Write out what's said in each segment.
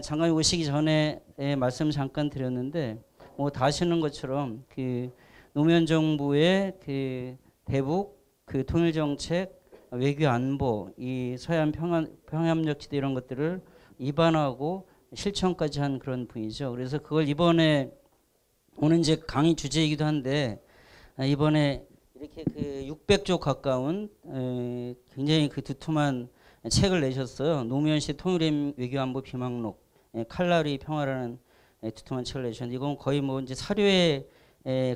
장관이 오시기 전에 말씀 잠깐 드렸는데 뭐 다 아시는 것처럼 그 노무현 정부의 그 대북 그 통일 정책, 외교 안보, 이 서해안 평화협력 지대 이런 것들을 입안하고 실천까지 한 그런 분이죠. 그래서 그걸 이번에 오늘 이제 강의 주제이기도 한데 이번에 이렇게 그 600조 가까운 굉장히 그 두툼한 책을 내셨어요. 노무현 씨 통일 외교안보 비망록, 칼날이 평화라는 두툼한 책을 내셨는데 이건 거의 뭐 이제 사료에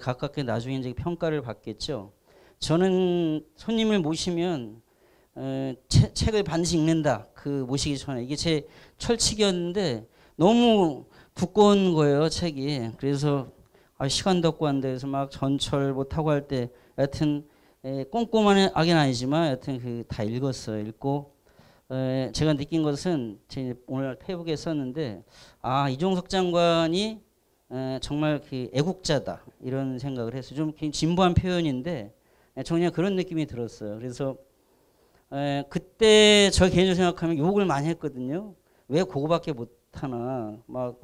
가깝게 나중에 이제 평가를 받겠죠. 저는 손님을 모시면 책을 반드시 읽는다. 그 모시기 전에 이게 제 철칙이었는데 너무 두꺼운 거예요, 책이. 그래서 시간도 없고 한데 그래서 막 전철 뭐 타고 할 때 여하튼 꼼꼼하긴 아니지만 여하튼 그 다 읽었어요. 읽고 제가 느낀 것은 제가 오늘 페이북에 썼는데 이종석 장관이 정말 그 애국자다 이런 생각을 했어요. 좀 진부한 표현인데 정말 그런 느낌이 들었어요. 그래서 그때 저 개인적으로 생각하면 욕을 많이 했거든요. 왜 그거밖에 못하나 막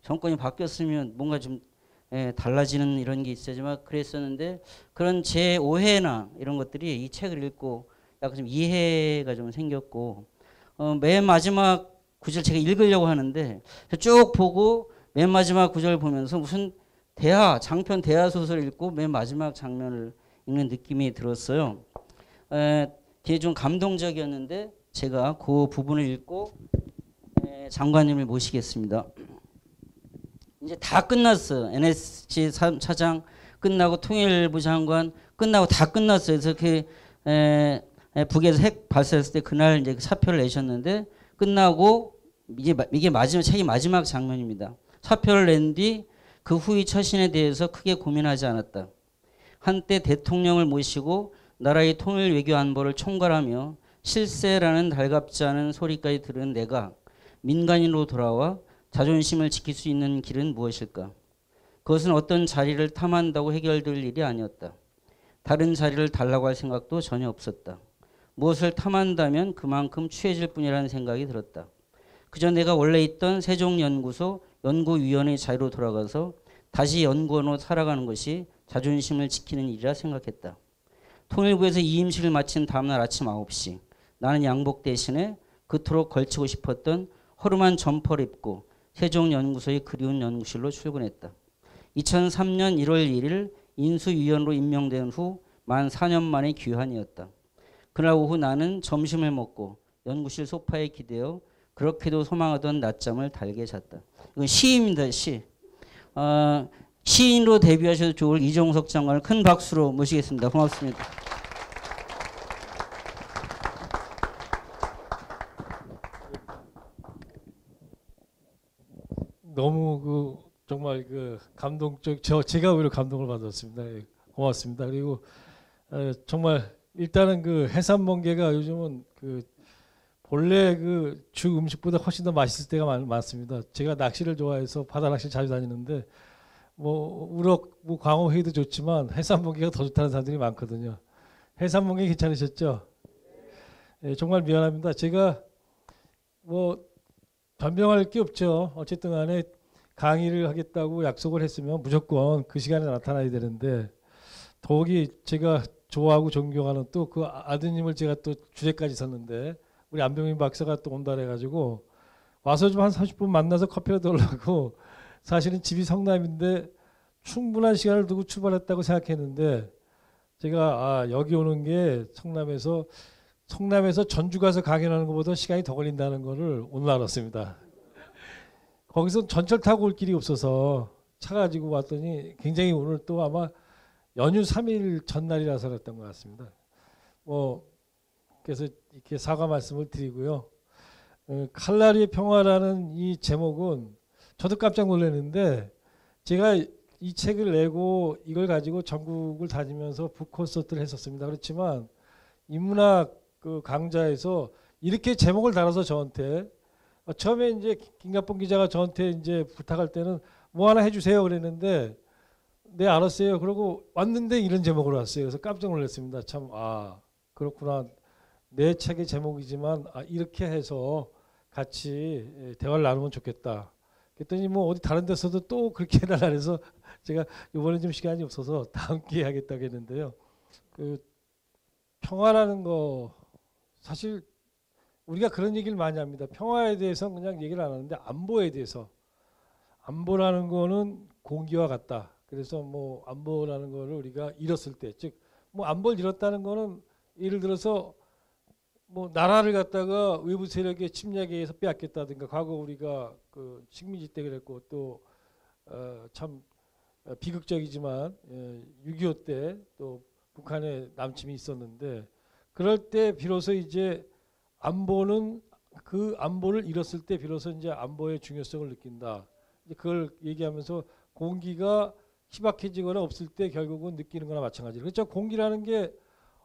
정권이 바뀌었으면 뭔가 좀 달라지는 이런 게 있어야지만 그랬었는데 그런 제 오해나 이런 것들이 이 책을 읽고 약간 좀 이해가 좀 생겼고 맨 마지막 구절 제가 읽으려고 하는데 쭉 보고 맨 마지막 구절 보면서 무슨 장편 대하 소설을 읽고 맨 마지막 장면을 읽는 느낌이 들었어요. 되게 좀 감동적이었는데 제가 그 부분을 읽고 장관님을 모시겠습니다. 이제 다 끝났어요. NSC 차장 끝나고 통일부 장관 끝나고 다 끝났어요. 그래서 그 북에서 핵 발사했을 때 그날 이제 사표를 내셨는데 끝나고 이게 책의 마지막 장면입니다. 사표를 낸 뒤 그 후의 처신에 대해서 크게 고민하지 않았다. 한때 대통령을 모시고 나라의 통일 외교 안보를 총괄하며 실세라는 달갑지 않은 소리까지 들은 내가 민간인으로 돌아와 자존심을 지킬 수 있는 길은 무엇일까? 그것은 어떤 자리를 탐한다고 해결될 일이 아니었다. 다른 자리를 달라고 할 생각도 전혀 없었다. 무엇을 탐한다면 그만큼 취해질 뿐이라는 생각이 들었다. 그저 내가 원래 있던 세종연구소 연구위원회 자리로 돌아가서 다시 연구원으로 살아가는 것이 자존심을 지키는 일이라 생각했다. 통일부에서 이임식을 마친 다음날 아침 9시 나는 양복 대신에 그토록 걸치고 싶었던 허름한 점퍼를 입고 세종연구소의 그리운 연구실로 출근했다. 2003년 1월 1일 인수위원으로 임명된 후 만 4년 만의 귀환이었다. 그날 오후 나는 점심을 먹고 연구실 소파에 기대어 그렇게도 소망하던 낮잠을 달게 잤다. 이건 시입니다. 시. 시인으로 데뷔하셔도 좋을 이종석 장관을 큰 박수로 모시겠습니다. 고맙습니다. 너무 정말 제가 오히려 감동을 받았습니다. 고맙습니다. 그리고 정말 일단은 그 해산멍게가 요즘은 본래 주 음식보다 훨씬 더 맛있을 때가 많습니다. 제가 낚시를 좋아해서 바다 낚시 자주 다니는데 우럭, 광어회도 좋지만 해산멍게가 더 좋다는 사람들이 많거든요. 해산멍게 괜찮으셨죠? 정말 미안합니다. 제가 변명할 게 없죠. 어쨌든 간에 강의를 하겠다고 약속을 했으면 무조건 그 시간에 나타나야 되는데 더욱이 제가 좋아하고 존경하는 또 그 아드님을 제가 또 주제까지 썼는데 우리 안병민 박사가 또 온다 해가지고 와서 좀 한 30분 만나서 커피라도 하려고 사실은 집이 성남인데 충분한 시간을 두고 출발했다고 생각했는데 제가 여기 오는 게 성남에서 전주 가서 강연하는 것보다 시간이 더 걸린다는 거를 오늘 알았습니다. 거기서 전철 타고 올 길이 없어서 차 가지고 왔더니 굉장히 오늘 또 아마 연휴 3일 전날이라서 그랬던 것 같습니다. 그래서 이렇게 사과 말씀을 드리고요. 칼날의 평화라는 이 제목은 저도 깜짝 놀랐는데 제가 이 책을 내고 이걸 가지고 전국을 다니면서 북콘서트를 했었습니다. 그렇지만 인문학 강좌에서 이렇게 제목을 달아서 저한테 처음에 이제 김갑봉 기자가 저한테 이제 부탁할 때는 뭐 하나 해주세요 그랬는데 네 알았어요. 그러고 왔는데 이런 제목으로 왔어요. 그래서 깜짝 놀랐습니다. 참 그렇구나. 내 책의 제목이지만 이렇게 해서 같이 대화를 나누면 좋겠다. 그랬더니 뭐 어디 다른 데서도 또 그렇게 해달라 그래서 제가 이번에 좀 시간이 없어서 다음 기회에 하겠다고 했는데요. 그 평화라는 거 사실 우리가 그런 얘기를 많이 합니다. 평화에 대해서는 그냥 얘기를 안 하는데 안보에 대해서 안보라는 거는 공기와 같다. 그래서 뭐 안보라는 거를 우리가 잃었을 때, 즉 뭐 안보를 잃었다는 거는 예를 들어서 뭐 나라를 갖다가 외부 세력의 침략에 의해서 빼앗겼다든가 과거 우리가 그 식민지 때 그랬고 또 참 비극적이지만 6.25 때 또 북한의 남침이 있었는데 그럴 때 비로소 이제 안보는 그 안보를 잃었을 때 비로소 이제 안보의 중요성을 느낀다. 이제 그걸 얘기하면서 공기가 희박해지거나 없을 때 결국은 느끼는 거나 마찬가지로. 그렇죠. 공기라는 게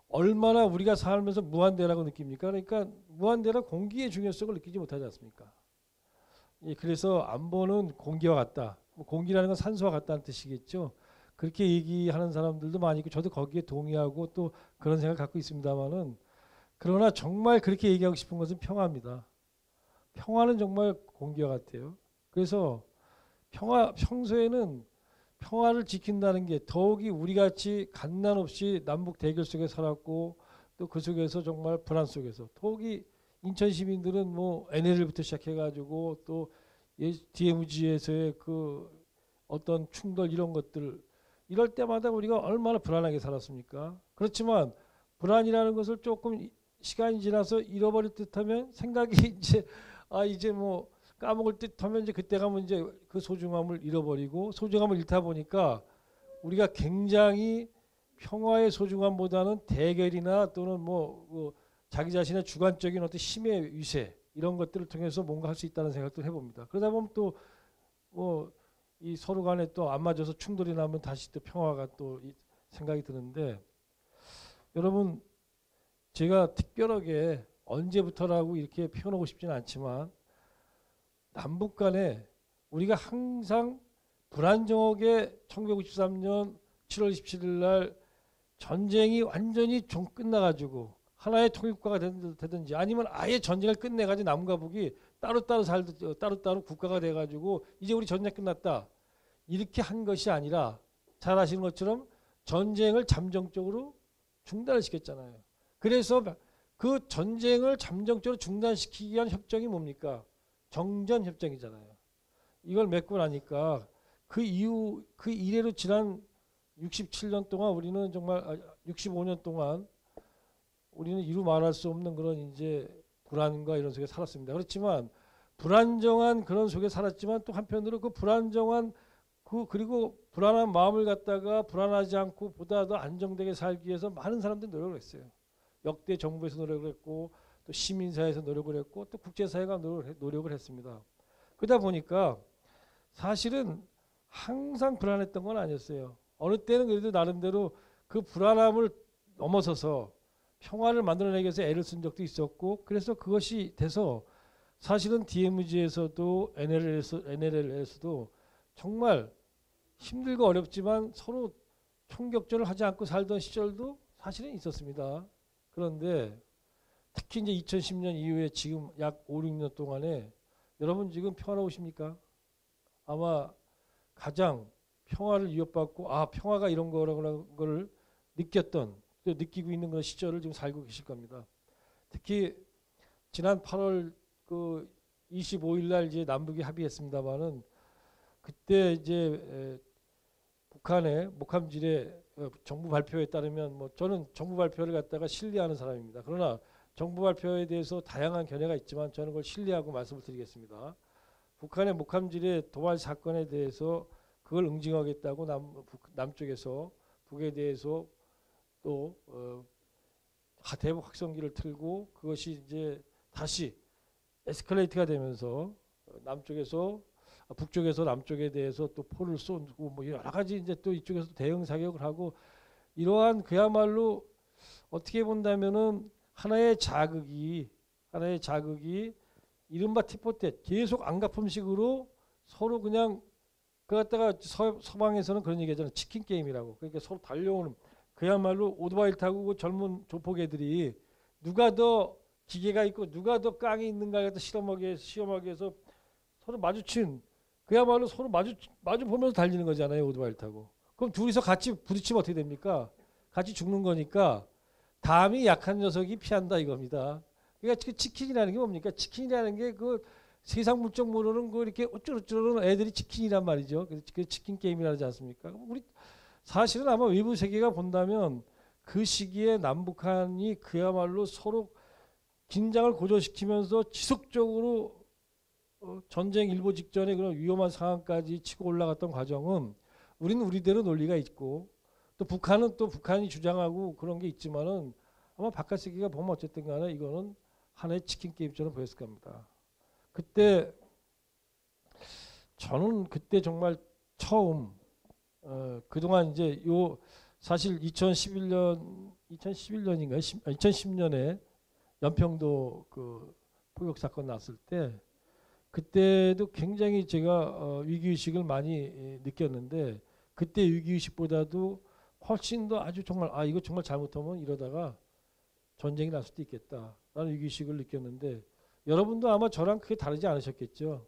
얼마나 우리가 살면서 무한대라고 느낍니까? 그러니까 무한대라 공기의 중요성을 느끼지 못하지 않습니까? 예, 그래서 안보는 공기와 같다. 뭐 공기라는 건 산소와 같다는 뜻이겠죠. 그렇게 얘기하는 사람들도 많이 있고 저도 거기에 동의하고 또 그런 생각을 갖고 있습니다만은 그러나 정말 그렇게 얘기하고 싶은 것은 평화입니다. 평화는 정말 공기와 같아요. 그래서 평소에는 평화를 지킨다는 게 더욱이 우리같이 갓난 없이 남북 대결 속에 살았고 또 그 속에서 정말 불안 속에서 더욱이 인천 시민들은 뭐 NLL부터 시작해가지고 또 DMZ에서의 그 어떤 충돌 이런 것들 이럴 때마다 우리가 얼마나 불안하게 살았습니까? 그렇지만 불안이라는 것을 조금 시간이 지나서 잃어버릴 듯하면 생각이 이제 뭐 까먹을 듯하면 이제 그때 가면 이제 그 소중함을 잃어버리고 소중함을 잃다 보니까 우리가 굉장히 평화의 소중함보다는 대결이나 또는 뭐 자기 자신의 주관적인 어떤 힘의 위세 이런 것들을 통해서 뭔가 할 수 있다는 생각도 해봅니다. 그러다 보면 또 뭐 이 서로 간에 또 안 맞아서 충돌이 나면 다시 또 평화가 또 생각이 드는데 여러분 제가 특별하게 언제부터라고 이렇게 표현하고 싶지는 않지만 남북 간에 우리가 항상 불안정하게 1953년 7월 27일 날 전쟁이 완전히 좀 끝나가지고 하나의 통일국가가 되든지 아니면 아예 전쟁을 끝내가지고 남과 북이 따로따로 국가가 돼가지고 이제 우리 전쟁 끝났다 이렇게 한 것이 아니라 잘 아시는 것처럼 전쟁을 잠정적으로 중단을 시켰잖아요. 그래서 그 전쟁을 잠정적으로 중단시키기 위한 협정이 뭡니까? 정전협정이잖아요. 이걸 맺고 나니까 그 이후 그 이래로 지난 67년 동안 우리는 정말 65년 동안 우리는 이루 말할 수 없는 그런 이제 불안과 이런 속에 살았습니다. 그렇지만 불안정한 그런 속에 살았지만 또 한편으로 그 불안정한 그리고 불안한 마음을 갖다가 불안하지 않고 보다 더 안정되게 살기 위해서 많은 사람들이 노력을 했어요. 역대 정부에서 노력을 했고 또 시민사회에서 노력을 했고 또 국제사회가 노력을 했습니다. 그러다 보니까 사실은 항상 불안했던 건 아니었어요. 어느 때는 그래도 나름대로 그 불안함을 넘어서서 평화를 만들어내기 위해서 애를 쓴 적도 있었고 그래서 그것이 돼서 사실은 DMZ에서도 NLL에서도 정말 힘들고 어렵지만 서로 총격전을 하지 않고 살던 시절도 사실은 있었습니다. 그런데 특히 이제 2010년 이후에 지금 약 5, 6년 동안에 여러분 지금 평화로우십니까? 아마 가장 평화를 위협받고 평화가 이런 거라는 걸 느꼈던 또 느끼고 있는 그런 시절을 지금 살고 계실 겁니다. 특히 지난 8월 그 25일 날 이제 남북이 합의했습니다만은 그때 이제 북한의 목함질의 정부 발표에 따르면 뭐 저는 정부 발표를 갖다가 신뢰하는 사람입니다. 그러나 정부 발표에 대해서 다양한 견해가 있지만 저는 그걸 신뢰하고 말씀을 드리겠습니다. 북한의 목함질의 도발 사건에 대해서 그걸 응징하겠다고 남쪽에서 북에 대해서 또 대북 확성기를 틀고 그것이 이제 다시 에스컬레이트가 되면서 북쪽에서 남쪽에 대해서 또 포를 쏘고 뭐 여러 가지 이제 또 이쪽에서 대응 사격을 하고 이러한 그야말로 어떻게 본다면은 하나의 자극이 이른바 티포텟 계속 안갚음식으로 서로 그냥 그 갖다가 서방에서는 그런 얘기하잖아요. 치킨 게임이라고. 그러니까 서로 달려오는 그야말로 오토바이를 타고 그 젊은 조폭애들이 누가 더 기계가 있고 누가 더 깡이 있는가에 갖다 시험하기 위해서 서로 마주친 그야말로 서로 마주 보면서 달리는 거잖아요. 오토바이를 타고. 그럼 둘이서 같이 부딪히면 어떻게 됩니까? 같이 죽는 거니까 담이 약한 녀석이 피한다 이겁니다. 그러니까 그 치킨이라는 게 뭡니까? 치킨이라는 게 그 세상 물정 모르는 그 이렇게 어쩌고저쩌고 애들이 치킨이란 말이죠. 그래서 그 치킨 게임이라지 않습니까? 우리 사실은 아마 외부 세계가 본다면 그 시기에 남북한이 그야말로 서로 긴장을 고조시키면서 지속적으로 전쟁 일보 직전에 그런 위험한 상황까지 치고 올라갔던 과정은 우리는 우리대로 논리가 있고 또 북한은 또 북한이 주장하고 그런 게 있지만은 아마 바깥 세계가 보면 어쨌든 간에 이거는 하나의 치킨 게임처럼 보였을 겁니다. 그때 저는 그때 정말 처음 그동안 이제 요 사실 2011년인가요? 2010년에 연평도 그 포격 사건 났을 때 그때도 굉장히 제가 위기의식을 많이 느꼈는데 그때 위기의식보다도 훨씬 더 아주 정말 이거 정말 잘못하면 이러다가 전쟁이 날 수도 있겠다 라는 위기의식을 느꼈는데 여러분도 아마 저랑 크게 다르지 않으셨겠죠.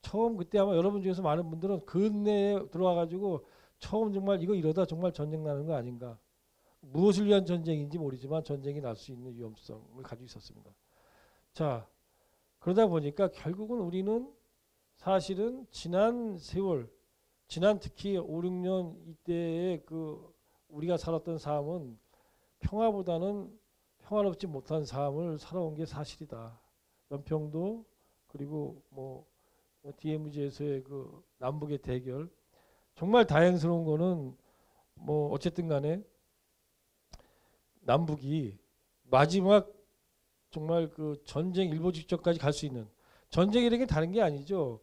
처음 그때 아마 여러분 중에서 많은 분들은 근내에 들어와가지고 처음 정말 이거 이러다 정말 전쟁 나는 거 아닌가. 무엇을 위한 전쟁인지 모르지만 전쟁이 날 수 있는 위험성을 가지고 있었습니다. 자, 그러다 보니까 결국은 우리는 사실은 지난 세월, 지난 특히 5, 6년 이때의 그 우리가 살았던 삶은 평화보다는 평화롭지 못한 삶을 살아온 게 사실이다. 연평도 그리고 뭐 DMZ에서의 그 남북의 대결 정말 다행스러운 거는 뭐 어쨌든 간에 남북이 마지막 정말 그 전쟁 일보 직전까지 갈 수 있는 전쟁이라는 게 다른 게 아니죠.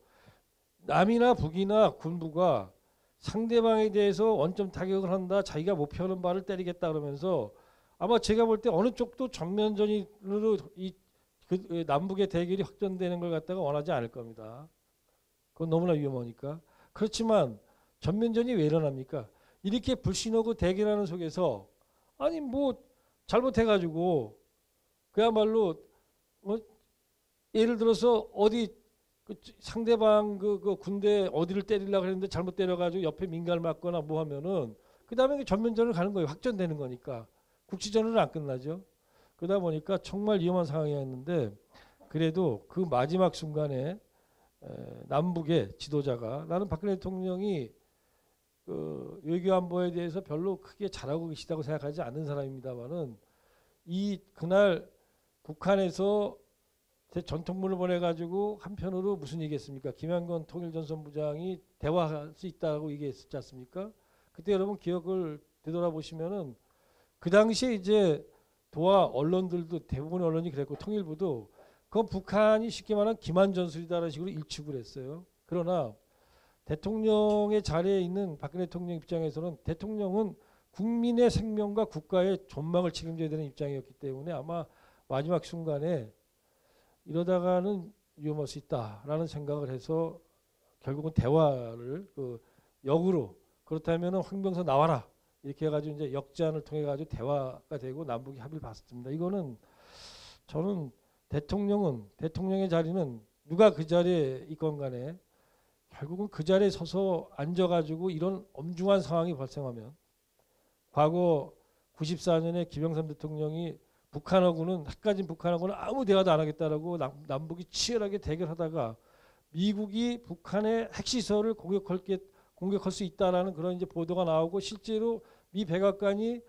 남이나 북이나 군부가 상대방에 대해서 원점 타격을 한다. 자기가 목표하는 바를 때리겠다 그러면서 아마 제가 볼 때 어느 쪽도 전면전으로 그 남북의 대결이 확전되는 걸 갖다가 원하지 않을 겁니다. 그건 너무나 위험하니까. 그렇지만 전면전이 왜 일어납니까? 이렇게 불신하고 대결하는 속에서 아니 뭐 잘못해가지고 그야말로 예를 들어서 어디 그 상대방 그 군대 어디를 때리려고 했는데 잘못 때려가지고 옆에 민가를 맞거나 뭐 하면은 그 다음에 전면전을 가는 거예요. 확전되는 거니까. 국지전은 안 끝나죠. 그러다 보니까 정말 위험한 상황이었는데 그래도 그 마지막 순간에 남북의 지도자가 나는 박근혜 대통령이 그 외교안보에 대해서 별로 크게 잘하고 계시다고 생각하지 않는 사람입니다만은 그날 북한에서 전통문을 보내가지고 한편으로 무슨 얘기했습니까? 김양건 통일전선부장이 대화할 수 있다고 얘기했지 않습니까? 그때 여러분 기억을 되돌아보시면은 그 당시에 이제 도하 언론들도 대부분의 언론이 그랬고 통일부도 그건 북한이 쉽게 말하면 기만 전술이다라는 식으로 일축을 했어요. 그러나 대통령의 자리에 있는 박근혜 대통령 입장에서는 대통령은 국민의 생명과 국가의 존망을 책임져야 되는 입장이었기 때문에 아마 마지막 순간에 이러다가는 위험할 수 있다라는 생각을 해서 결국은 대화를 역으로 그렇다면은 황병서 나와라 이렇게 해가지고 이제 역제안을 통해 가지고 대화가 되고 남북이 합의를 봤습니다. 이거는 저는 대통령의 자리는 누가 그 자리에 있건 간에 결국은 그 자리에 서서 앉아가지고 이런 엄중한 상황이 발생하면 과거 94년에 김영삼 대통령이 북한하고는 아무 대화도 안 하겠다라고 남북이 치열하게 대결하다가 미국이 북한의 핵시설을 공격할 수 있다라는 그런 이제 보도가 나오고 실제로 미 백악관이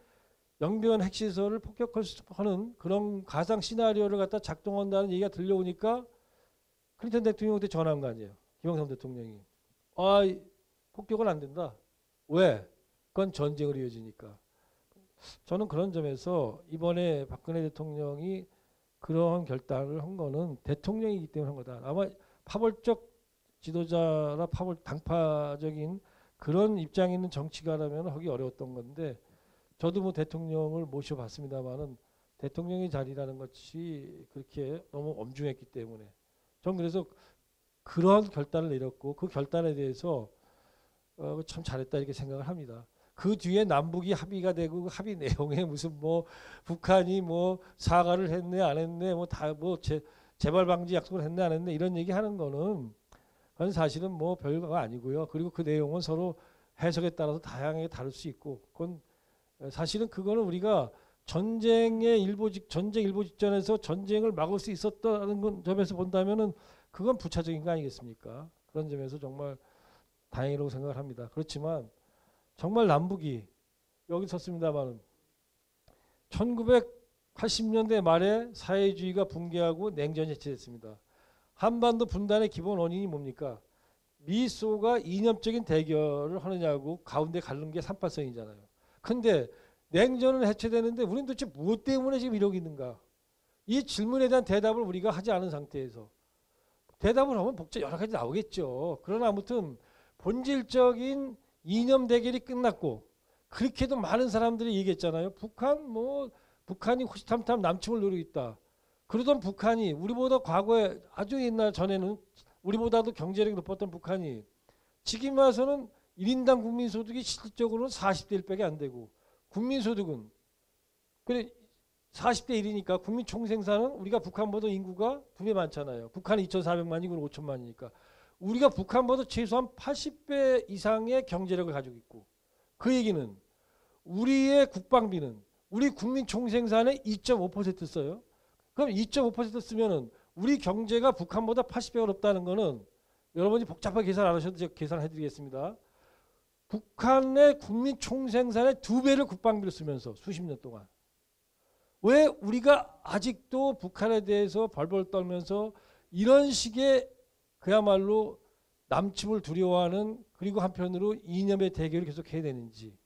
영변 핵시설을 폭격하는 그런 가상 시나리오를 갖다 작동한다는 얘기가 들려오니까 클린턴 대통령한테 전화한 거 아니에요. 김영삼 대통령이. 폭격은 안 된다. 왜? 그건 전쟁으로 이어지니까. 저는 그런 점에서 이번에 박근혜 대통령이 그러한 결단을 한 거는 대통령이기 때문에 한 거다. 아마 파벌적 지도자나 당파적인 그런 입장에 있는 정치가라면 하기 어려웠던 건데 저도 뭐 대통령을 모셔봤습니다만은 대통령의 자리라는 것이 그렇게 너무 엄중했기 때문에 전 그래서 그러한 결단을 내렸고 그 결단에 대해서 참 잘했다 이렇게 생각을 합니다. 그 뒤에 남북이 합의가 되고 그 합의 내용에 무슨 뭐 북한이 뭐 사과를 했네 안 했네 뭐 다 뭐 재발 방지 약속을 했네 안 했네 이런 얘기 하는 거는 그건 사실은 뭐 별거가 아니고요. 그리고 그 내용은 서로 해석에 따라서 다양하게 다를 수 있고 그건 사실은 그거는 우리가 전쟁 일보 직전에서 전쟁을 막을 수 있었다는 점에서 본다면은 그건 부차적인 거 아니겠습니까? 그런 점에서 정말 다행이라고 생각을 합니다. 그렇지만 정말 남북이 여기 섰습니다만은 1980년대 말에 사회주의가 붕괴하고 냉전이 해체됐습니다. 한반도 분단의 기본 원인이 뭡니까? 미소가 이념적인 대결을 하느냐고 가운데 가른 게 3·8선이잖아요. 근데 냉전은 해체되는데 우리는 도대체 무엇 때문에 지금 이러고 있는가? 이 질문에 대한 대답을 우리가 하지 않은 상태에서 대답을 하면 여러 가지 나오겠죠. 그러나 아무튼 본질적인 이념 대결이 끝났고 그렇게도 많은 사람들이 얘기했잖아요. 북한이 호시탐탐 남침을 노리고 있다. 그러던 북한이 우리보다 과거에 아주 옛날 전에는 우리보다도 경제력이 높았던 북한이 지금 와서는 1인당 국민소득이 실질적으로는 40대 1밖에 안 되고 국민소득은 그래 40대 1이니까 국민 총생산은 우리가 북한보다 인구가 2배 많잖아요. 북한은 2,400만이고 5천만이니까 우리가 북한보다 최소한 80배 이상의 경제력을 가지고 있고 그 얘기는 우리의 국방비는 우리 국민 총생산의 2.5% 써요. 그럼 2.5% 쓰면은 우리 경제가 북한보다 80배가 높다는 거는 여러분이 복잡하게 계산 안 하셔도 제가 계산해 드리겠습니다. 북한의 국민 총생산의 2배를 국방비로 쓰면서 수십 년 동안 왜 우리가 아직도 북한에 대해서 벌벌 떨면서 이런 식의 그야말로 남침을 두려워하는 그리고 한편으로 이념의 대결을 계속 해야 되는지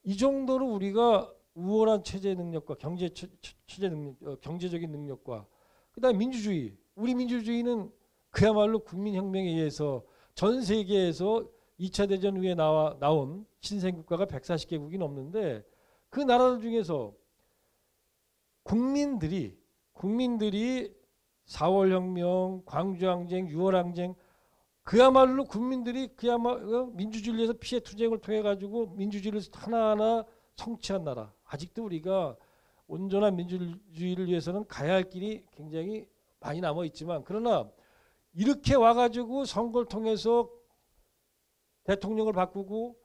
이 정도로 우리가 우월한 체제 능력과 경제적인 능력과 그다음에 민주주의 우리 민주주의는 그야말로 국민혁명에 의해서 전 세계에서 2차 대전 후에 나온 신생국가가 140개국이 넘는데 그 나라들 중에서 국민들이 4월혁명, 광주항쟁, 6월항쟁 그야말로 국민들이 민주주의를 위해서 피해 투쟁을 통해 가지고 민주주의를 하나하나 성취한 나라. 아직도 우리가 온전한 민주주의를 위해서는 가야 할 길이 굉장히 많이 남아 있지만 그러나 이렇게 와가지고 선거를 통해서 대통령을 바꾸고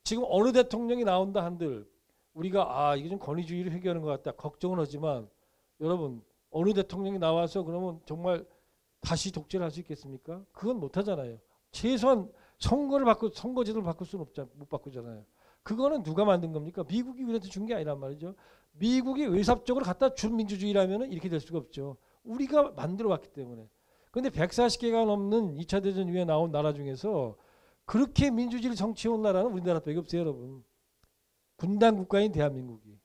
지금 어느 대통령이 나온다 한들 우리가 이게 좀 권위주의를 회귀하는 것 같다 걱정은 하지만 여러분 어느 대통령이 나와서 그러면 정말 다시 독재를 할 수 있겠습니까? 그건 못하잖아요. 최소한 선거제도를 바꿀 수는 못 바꾸잖아요. 그거는 누가 만든 겁니까? 미국이 우리한테 준 게 아니란 말이죠. 미국이 외삽적으로 갖다 준 민주주의라면 이렇게 될 수가 없죠. 우리가 만들어 왔기 때문에. 그런데 140개가 넘는 2차 대전 이후에 나온 나라 중에서 그렇게 민주주의를 성취해온 나라는 우리나라밖에 없어요, 여러분. 분단 국가인 대한민국이.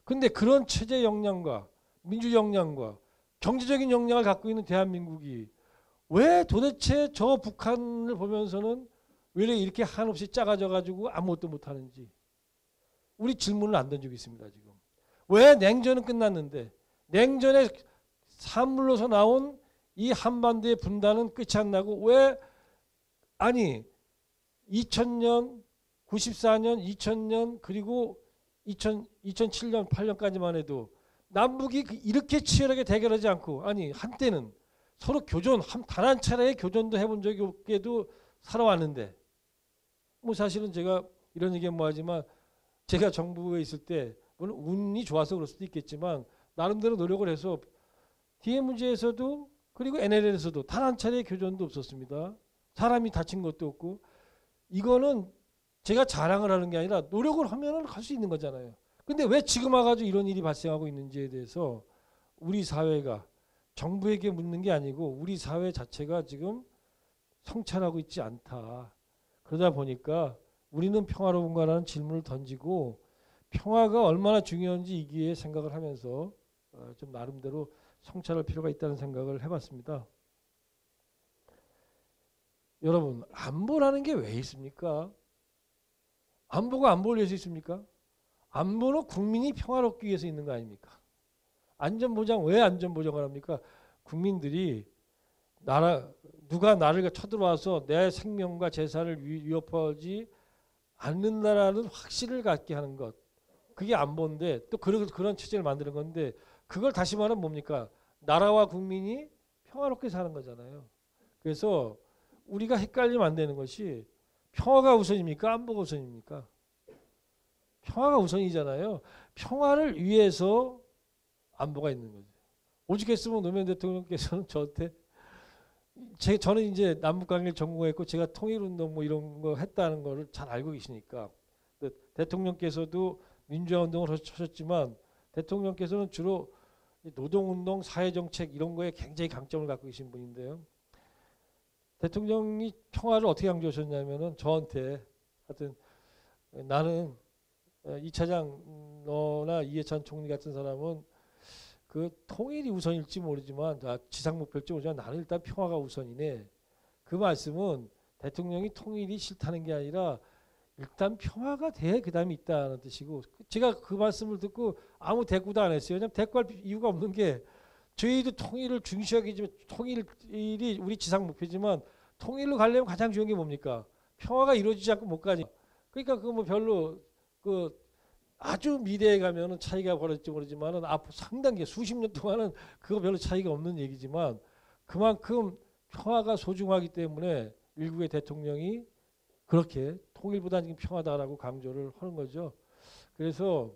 근데 그런 체제 역량과 민주 역량과 경제적인 역량을 갖고 있는 대한민국이 왜 도대체 저 북한을 보면서는 왜 이렇게 한없이 작아져가지고 아무것도 못하는지 우리 질문을 안 던지고 있습니다. 지금. 왜 냉전은 끝났는데 냉전의 산물로서 나온 이 한반도의 분단은 끝이 안 나고 왜 2000년, 94년, 2000년 그리고 2007년, 8년까지만 해도 남북이 이렇게 치열하게 대결하지 않고 한때는 서로 단 한 차례의 교전도 해본 적이 없게도 살아왔는데 뭐 사실은 제가 이런 얘기는 뭐하지만 제가 정부에 있을 때 물론 운이 좋아서 그럴 수도 있겠지만 나름대로 노력을 해서 DMZ에서도 그리고 NLL에서도 단 한 차례의 교전도 없었습니다. 사람이 다친 것도 없고 이거는 제가 자랑을 하는 게 아니라 노력을 하면 할 수 있는 거잖아요. 근데 왜 지금 와가지고 이런 일이 발생하고 있는지에 대해서 우리 사회가 정부에게 묻는 게 아니고 우리 사회 자체가 지금 성찰하고 있지 않다. 그러다 보니까 우리는 평화로운가라는 질문을 던지고 평화가 얼마나 중요한지 이 기회에 생각을 하면서 좀 나름대로 성찰할 필요가 있다는 생각을 해봤습니다. 여러분 안보라는 게 왜 있습니까? 안보가 안보를 위해서 있습니까? 안보는 국민이 평화롭기 위해서 있는 거 아닙니까? 안전보장 왜 안전보장을 합니까? 국민들이 누가 나를 쳐들어와서 내 생명과 재산을 위협하지 않는다라는 확신을 갖게 하는 것. 그게 안보인데 또 그런 체제를 만드는 건데 그걸 다시 말하면 뭡니까? 나라와 국민이 평화롭게 사는 거잖아요. 그래서 우리가 헷갈리면 안 되는 것이 평화가 우선입니까? 안보가 우선입니까? 평화가 우선이잖아요. 평화를 위해서 안보가 있는 거죠. 오죽했으면 노무현 대통령께서는 저한테 저는 이제 남북관계를 전공했고 제가 통일운동 뭐 이런 거 했다는 거를 잘 알고 계시니까 대통령께서도 민주화운동을 하셨지만 대통령께서는 주로 노동운동, 사회정책 이런 거에 굉장히 강점을 갖고 계신 분인데요. 대통령이 평화를 어떻게 강조하셨냐면은 저한테 하여튼 나는 이 차장 너나 이해찬 총리 같은 사람은 그 통일이 우선일지 모르지만 지상 목표일지 모르지만 나는 일단 평화가 우선이네. 그 말씀은 대통령이 통일이 싫다는 게 아니라 일단 평화가 돼야 그 다음에 있다는 뜻이고 제가 그 말씀을 듣고 아무 대꾸도 안 했어요. 왜냐하면 대꾸할 이유가 없는 게 저희도 통일을 중시하기지만 통일이 우리 지상 목표지만 통일로 가려면 가장 중요한 게 뭡니까? 평화가 이루어지지 않고 못 가지. 그러니까 그 뭐 별로 그 아주 미래에 가면은 차이가 벌어질지 모르지만은 앞으로 상당히 수십 년 동안은 그거 별로 차이가 없는 얘기지만 그만큼 평화가 소중하기 때문에 일국의 대통령이 그렇게 통일보다는 평화다라고 강조를 하는 거죠. 그래서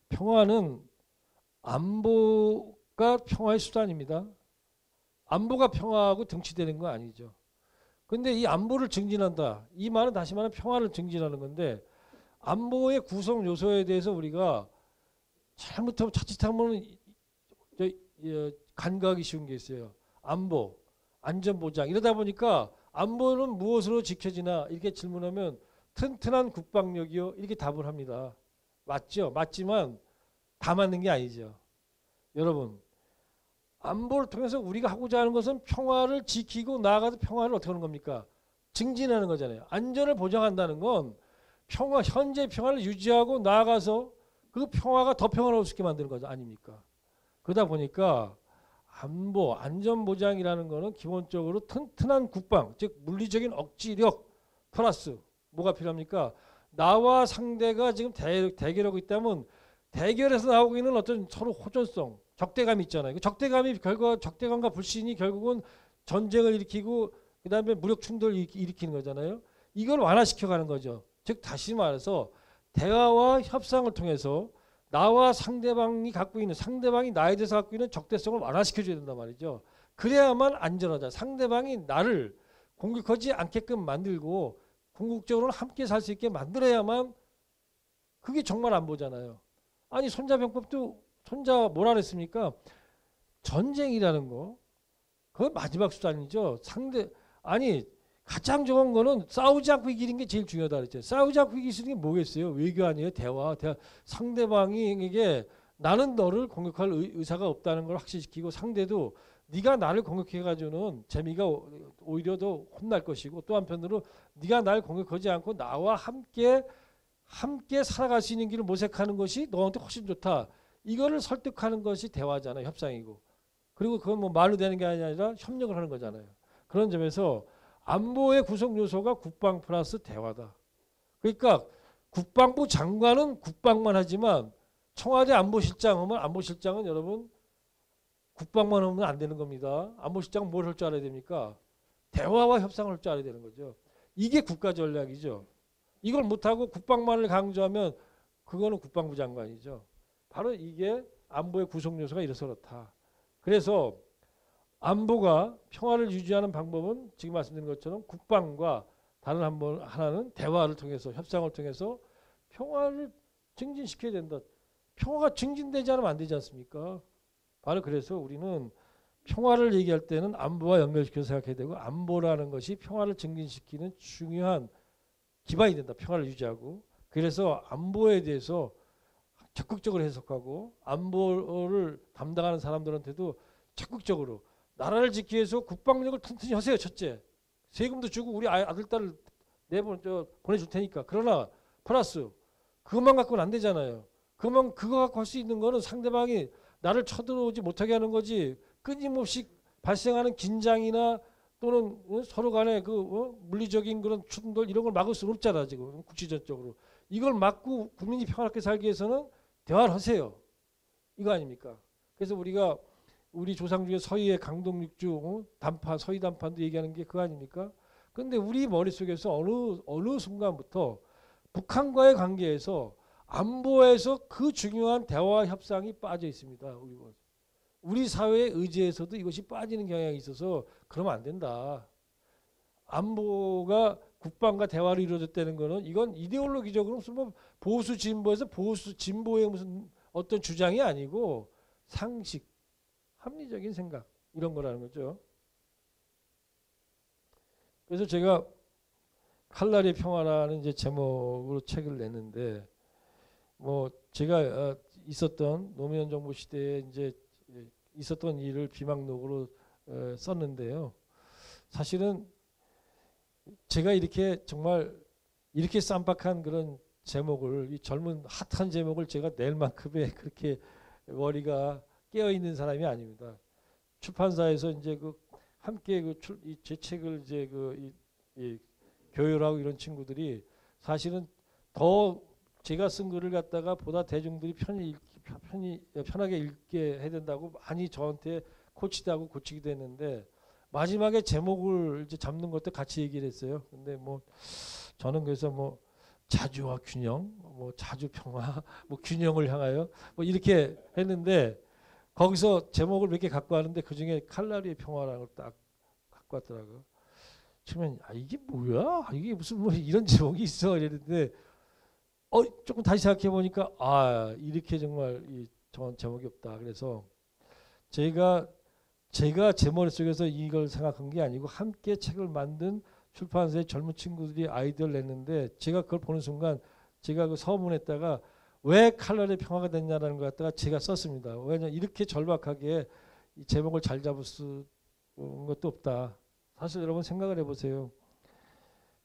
평화는 안보가 평화의 수단입니다. 안보가 평화하고 등치되는 거 아니죠. 근데 이 안보를 증진한다. 이 말은 다시 말하면 평화를 증진하는 건데 안보의 구성 요소에 대해서 우리가 잘못하면 자칫하면 간과하기 쉬운 게 있어요. 안보, 안전보장 이러다 보니까 안보는 무엇으로 지켜지나 이렇게 질문하면 튼튼한 국방력이요 이렇게 답을 합니다. 맞죠? 맞지만 다 맞는 게 아니죠. 여러분 안보를 통해서 우리가 하고자 하는 것은 평화를 지키고 나아가서 평화를 어떻게 하는 겁니까? 증진하는 거잖아요. 안전을 보장한다는 건 현재 평화를 유지하고 나아가서 그 평화가 더 평화로울 수 있게 만드는 거죠. 아닙니까? 그러다 보니까 안보, 안전보장이라는 거는 기본적으로 튼튼한 국방, 즉 물리적인 억지력 플러스 뭐가 필요합니까? 나와 상대가 지금 대결하고 있다면 대결에서 나오고 있는 어떤 서로 호전성, 적대감이 있잖아요. 그 적대감과 불신이 결국은 전쟁을 일으키고 그 다음에 무력 충돌을 일으키는 거잖아요. 이걸 완화시켜가는 거죠. 즉 다시 말해서 대화와 협상을 통해서 나와 상대방이 나에 대해서 갖고 있는 적대성을 완화시켜줘야 된단 말이죠. 그래야만 안전하다. 상대방이 나를 공격하지 않게끔 만들고 궁극적으로 함께 살 수 있게 만들어야만 그게 정말 안보잖아요. 아니 손자병법도 뭐라 그랬습니까? 전쟁이라는 거 그건 마지막 수단이죠. 가장 좋은 거는 싸우지 않고 이기는 게 제일 중요하다 그랬죠. 싸우지 않고 이기는 게 뭐겠어요? 외교 아니에요? 대화. 상대방에게 나는 너를 공격할 의사가 없다는 걸 확신시키고 상대도 네가 나를 공격해가지고는 재미가 오히려 더 혼날 것이고 또 한편으로 네가 날 공격하지 않고 나와 함께 살아갈 수 있는 길을 모색하는 것이 너한테 훨씬 좋다. 이거를 설득하는 것이 대화잖아요. 협상이고. 그리고 그건 뭐 말로 되는 게 아니라 협력을 하는 거잖아요. 그런 점에서 안보의 구성 요소가 국방 플러스 대화다. 그러니까 국방부 장관은 국방만 하지만 청와대 안보실장은 여러분 국방만 하면 안 되는 겁니다. 안보실장은 뭘 할 줄 알아야 됩니까? 대화와 협상을 할 줄 알아야 되는 거죠. 이게 국가 전략이죠. 이걸 못하고 국방만을 강조하면 그거는 국방부 장관이죠. 바로 이게 안보의 구성 요소가 이래서 그렇다. 그래서 안보가 평화를 유지하는 방법은 지금 말씀드린 것처럼 국방과 다른 하나는 대화를 통해서 협상을 통해서 평화를 증진시켜야 된다. 평화가 증진되지 않으면 안 되지 않습니까? 바로 그래서 우리는 평화를 얘기할 때는 안보와 연결시켜서 생각해야 되고 안보라는 것이 평화를 증진시키는 중요한 기반이 된다. 평화를 유지하고. 그래서 안보에 대해서 적극적으로 해석하고 안보를 담당하는 사람들한테도 적극적으로 나라를 지키기 위해서 국방력을 튼튼히 하세요. 첫째. 세금도 주고 우리 아들, 딸을 보내줄 테니까. 그러나 플러스 그것만 갖고는 안 되잖아요. 그거 갖고 할 수 있는 거는 상대방이 나를 쳐들어오지 못하게 하는 거지 끊임없이 발생하는 긴장이나 또는 서로 간에 그 물리적인 그런 충돌 이런 걸 막을 수는 없잖아 지금 국지전적으로. 이걸 막고 국민이 평화롭게 살기 위해서는 대화를 하세요. 이거 아닙니까? 그래서 우리가 우리 조상 중에 서희의 강동육주 단판 서희 단판도 얘기하는 게 그거 아닙니까? 그런데 우리 머릿속에서 어느 순간부터 북한과의 관계에서 안보에서 그 중요한 대화 협상이 빠져 있습니다. 우리 사회의 의지에서도 이것이 빠지는 경향이 있어서 그러면 안 된다. 안보가 국방과 대화로 이루어졌다는 거는 이건 이데올로기적으로 무슨 뭐 보수 진보에서 보수 진보의 무슨 어떤 주장이 아니고 상식, 합리적인 생각 이런 거라는 거죠. 그래서 제가 칼날의 평화라는 이제 제목으로 책을 냈는데 뭐 제가 있었던 노무현 정부 시대에 이제 있었던 일을 비망록으로 썼는데요. 사실은 제가 이렇게 정말 이렇게 쌈박한 그런 제목을 이 젊은 핫한 제목을 제가 낼 만큼의 그렇게 머리가 깨어 있는 사람이 아닙니다. 출판사에서 이제 그 함께 제 책을 이제 이 교열하고 이런 친구들이 사실은 더 제가 쓴 글을 갖다가 보다 대중들이 편하게 읽게 해야 된다고 많이 저한테 코치하고 고치기도 했는데 마지막에 제목을 이제 잡는 것도 같이 얘기를 했어요. 근데 뭐 저는 그래서 뭐 자주와 균형, 뭐 자주 평화, 뭐 균형을 향하여 뭐 이렇게 했는데 거기서 제목을 몇 개 갖고 왔는데 그 중에 칼날의 평화라는 걸 딱 갖고 왔더라고요. 처음엔 이게 뭐야? 이게 무슨 뭐 이런 제목이 있어 이랬는데 조금 다시 생각해 보니까 이렇게 정말 저런 제목이 없다. 그래서 제가 제 머릿속에서 이걸 생각한 게 아니고 함께 책을 만든 출판사의 젊은 친구들이 아이디어를 냈는데 제가 그걸 보는 순간 제가 그 서문에다가 왜 칼날의 평화가 됐냐라는 걸 갖다가 제가 썼습니다. 왜냐하면 이렇게 절박하게 이 제목을 잘 잡을 수 것도 없다. 사실 여러분 생각을 해보세요.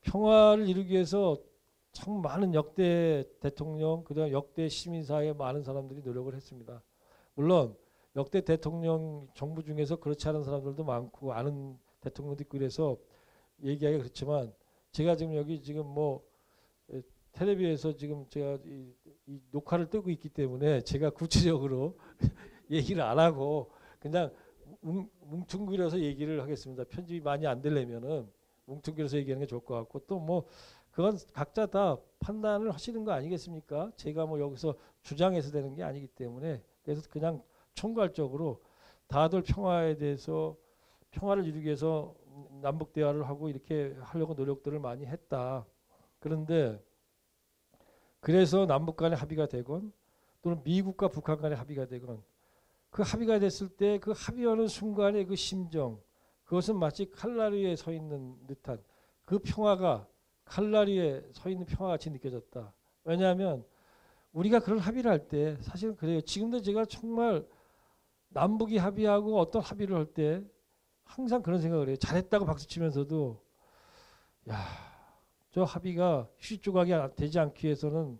평화를 이루기 위해서 참 많은 역대 대통령, 그다음 역대 시민사회 많은 사람들이 노력을 했습니다. 물론 역대 대통령 정부 중에서 그렇지 않은 사람들도 많고 아는 대통령도 있고 그래서 얘기하기가 그렇지만 제가 지금 여기 지금 뭐 텔레비에서 지금 제가 이 녹화를 뜨고 있기 때문에 제가 구체적으로 얘기를 안 하고 그냥 뭉뚱그려서 얘기를 하겠습니다. 편집이 많이 안 되려면은 뭉뚱그려서 얘기하는 게 좋을 것 같고 또 뭐 그건 각자 다 판단을 하시는 거 아니겠습니까? 제가 뭐 여기서 주장해서 되는 게 아니기 때문에 그래서 그냥 총괄적으로 다들 평화에 대해서 평화를 이루기 위해서 남북 대화를 하고 이렇게 하려고 노력들을 많이 했다. 그런데 그래서 남북 간의 합의가 되건 또는 미국과 북한 간의 합의가 되건 그 합의가 됐을 때 그 합의하는 순간의 그 심정 그것은 마치 칼날 위에 서 있는 듯한 그 평화가 칼날 위에 서 있는 평화같이 느껴졌다. 왜냐하면 우리가 그런 합의를 할 때 사실은 그래요. 지금도 제가 정말 남북이 합의하고 어떤 합의를 할 때 항상 그런 생각을 해요. 잘했다고 박수치면서도 저 합의가 휴지 조각이 되지 않기 위해서는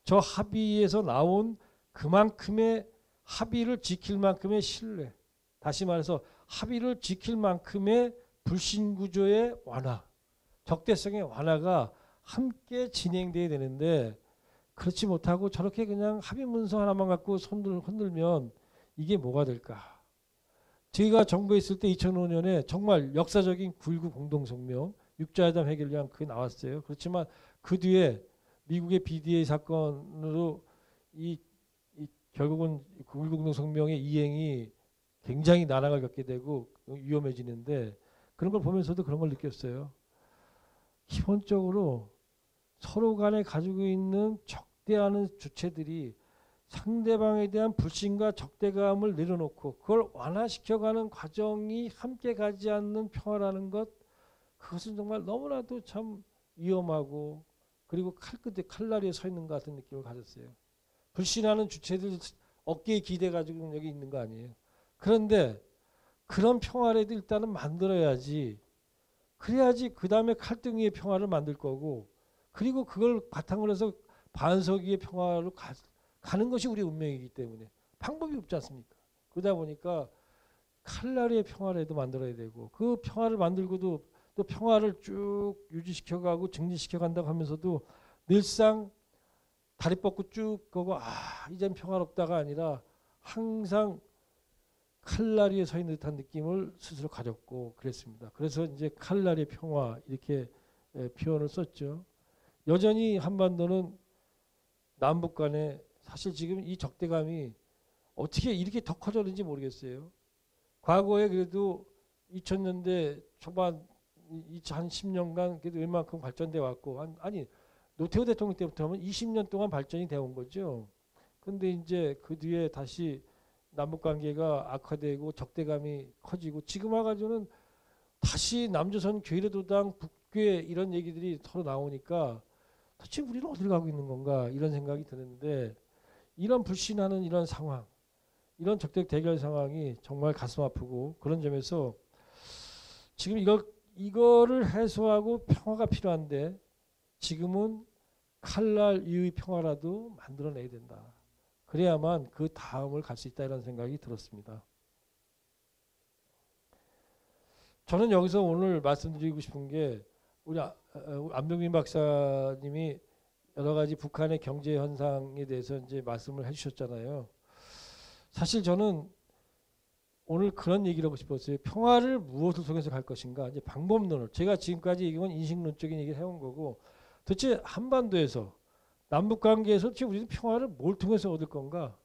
저 합의에서 나온 그만큼의 합의를 지킬 만큼의 신뢰, 다시 말해서 합의를 지킬 만큼의 불신구조의 완화, 적대성의 완화가 함께 진행돼야 되는데 그렇지 못하고 저렇게 그냥 합의 문서 하나만 갖고 손을 흔들면 이게 뭐가 될까? 제가 정부에 있을 때 2005년에 정말 역사적인 9.19 공동성명, 육자회담 해결을 위한 그게 나왔어요. 그렇지만 그 뒤에 미국의 BDA 사건으로 결국은 9.19 공동성명의 이행이 굉장히 난항을 겪게 되고 위험해지는데 그런 걸 보면서도 그런 걸 느꼈어요. 기본적으로 서로 간에 가지고 있는 적대하는 주체들이 상대방에 대한 불신과 적대감을 내려놓고 그걸 완화시켜가는 과정이 함께 가지 않는 평화라는 것 그것은 정말 너무나도 참 위험하고 그리고 칼끝에 칼날에 서 있는 것 같은 느낌을 가졌어요. 불신하는 주체들 어깨에 기대 가지고 여기 있는 거 아니에요. 그런데 그런 평화라도 일단은 만들어야지 그래야지 그 다음에 칼등위의 평화를 만들 거고 그리고 그걸 바탕으로 해서 반석위의 평화로 가는 것이 우리 운명이기 때문에 방법이 없지 않습니까? 그러다 보니까 칼날의 평화라도 만들어야 되고 그 평화를 만들고도 또 평화를 쭉 유지시켜가고 증진시켜간다고 하면서도 늘상 다리 뻗고 쭉 가고 이젠 평화롭다가 아니라 항상 칼날 위에 서 있는 듯한 느낌을 스스로 가졌고 그랬습니다. 그래서 이제 칼날의 평화 이렇게 표현을 썼죠. 여전히 한반도는 남북 간에 사실 지금 이 적대감이 어떻게 이렇게 더 커졌는지 모르겠어요. 과거에 그래도 2000년대 초반 한 10년간 그래도 웬만큼 발전돼 왔고 아니 노태우 대통령 때부터 하면 20년 동안 발전이 되어 온 거죠. 근데 이제 그 뒤에 다시 남북 관계가 악화되고 적대감이 커지고 지금 와가지고는 다시 남조선 괴뢰도당 북괴 이런 얘기들이 서로 나오니까 도대체 우리는 어디를 가고 있는 건가 이런 생각이 드는데 이런 불신하는 이런 상황 이런 적대 대결 상황이 정말 가슴 아프고 그런 점에서 지금 이거를 해소하고 평화가 필요한데 지금은 칼날 이의 평화라도 만들어내야 된다. 그래야만 그 다음을 갈 수 있다 이런 생각이 들었습니다. 저는 여기서 오늘 말씀드리고 싶은 게 우리 안병민 박사님이 여러 가지 북한의 경제 현상에 대해서 이제 말씀을 해주셨잖아요. 사실 저는 오늘 그런 얘기를 하고 싶었어요. 평화를 무엇을 통해서 갈 것인가. 이제 방법론을 제가 지금까지 얘기한 인식론적인 얘기를 해온 거고 도대체 한반도에서 남북 관계에서 도대체 우리는 평화를 뭘 통해서 얻을 건가.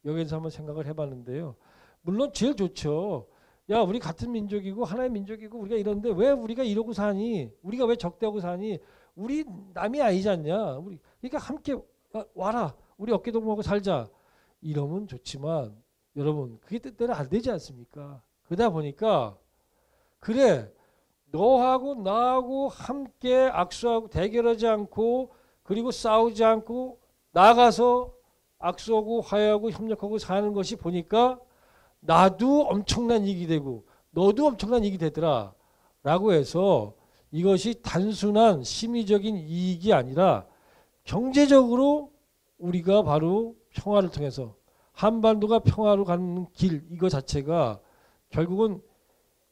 여기에서 한번 생각을 해봤는데요. 물론 제일 좋죠. 야 우리 같은 민족이고 하나의 민족이고 우리가 이런데 왜 우리가 이러고 사니? 우리가 왜 적대하고 사니? 우리 남이 아니지 않냐? 우리 그러니까 함께 와라. 우리 어깨동무하고 살자. 이러면 좋지만 여러분 그게 뜻대로 안 되지 않습니까? 그러다 보니까 그래 너하고 나하고 함께 악수하고 대결하지 않고 그리고 싸우지 않고 나가서 악수하고 화해하고 협력하고 사는 것이 보니까 나도 엄청난 이익이 되고 너도 엄청난 이익이 되더라 라고 해서 이것이 단순한 심리적인 이익이 아니라 경제적으로 우리가 바로 평화를 통해서 한반도가 평화로 가는 길 이거 자체가 결국은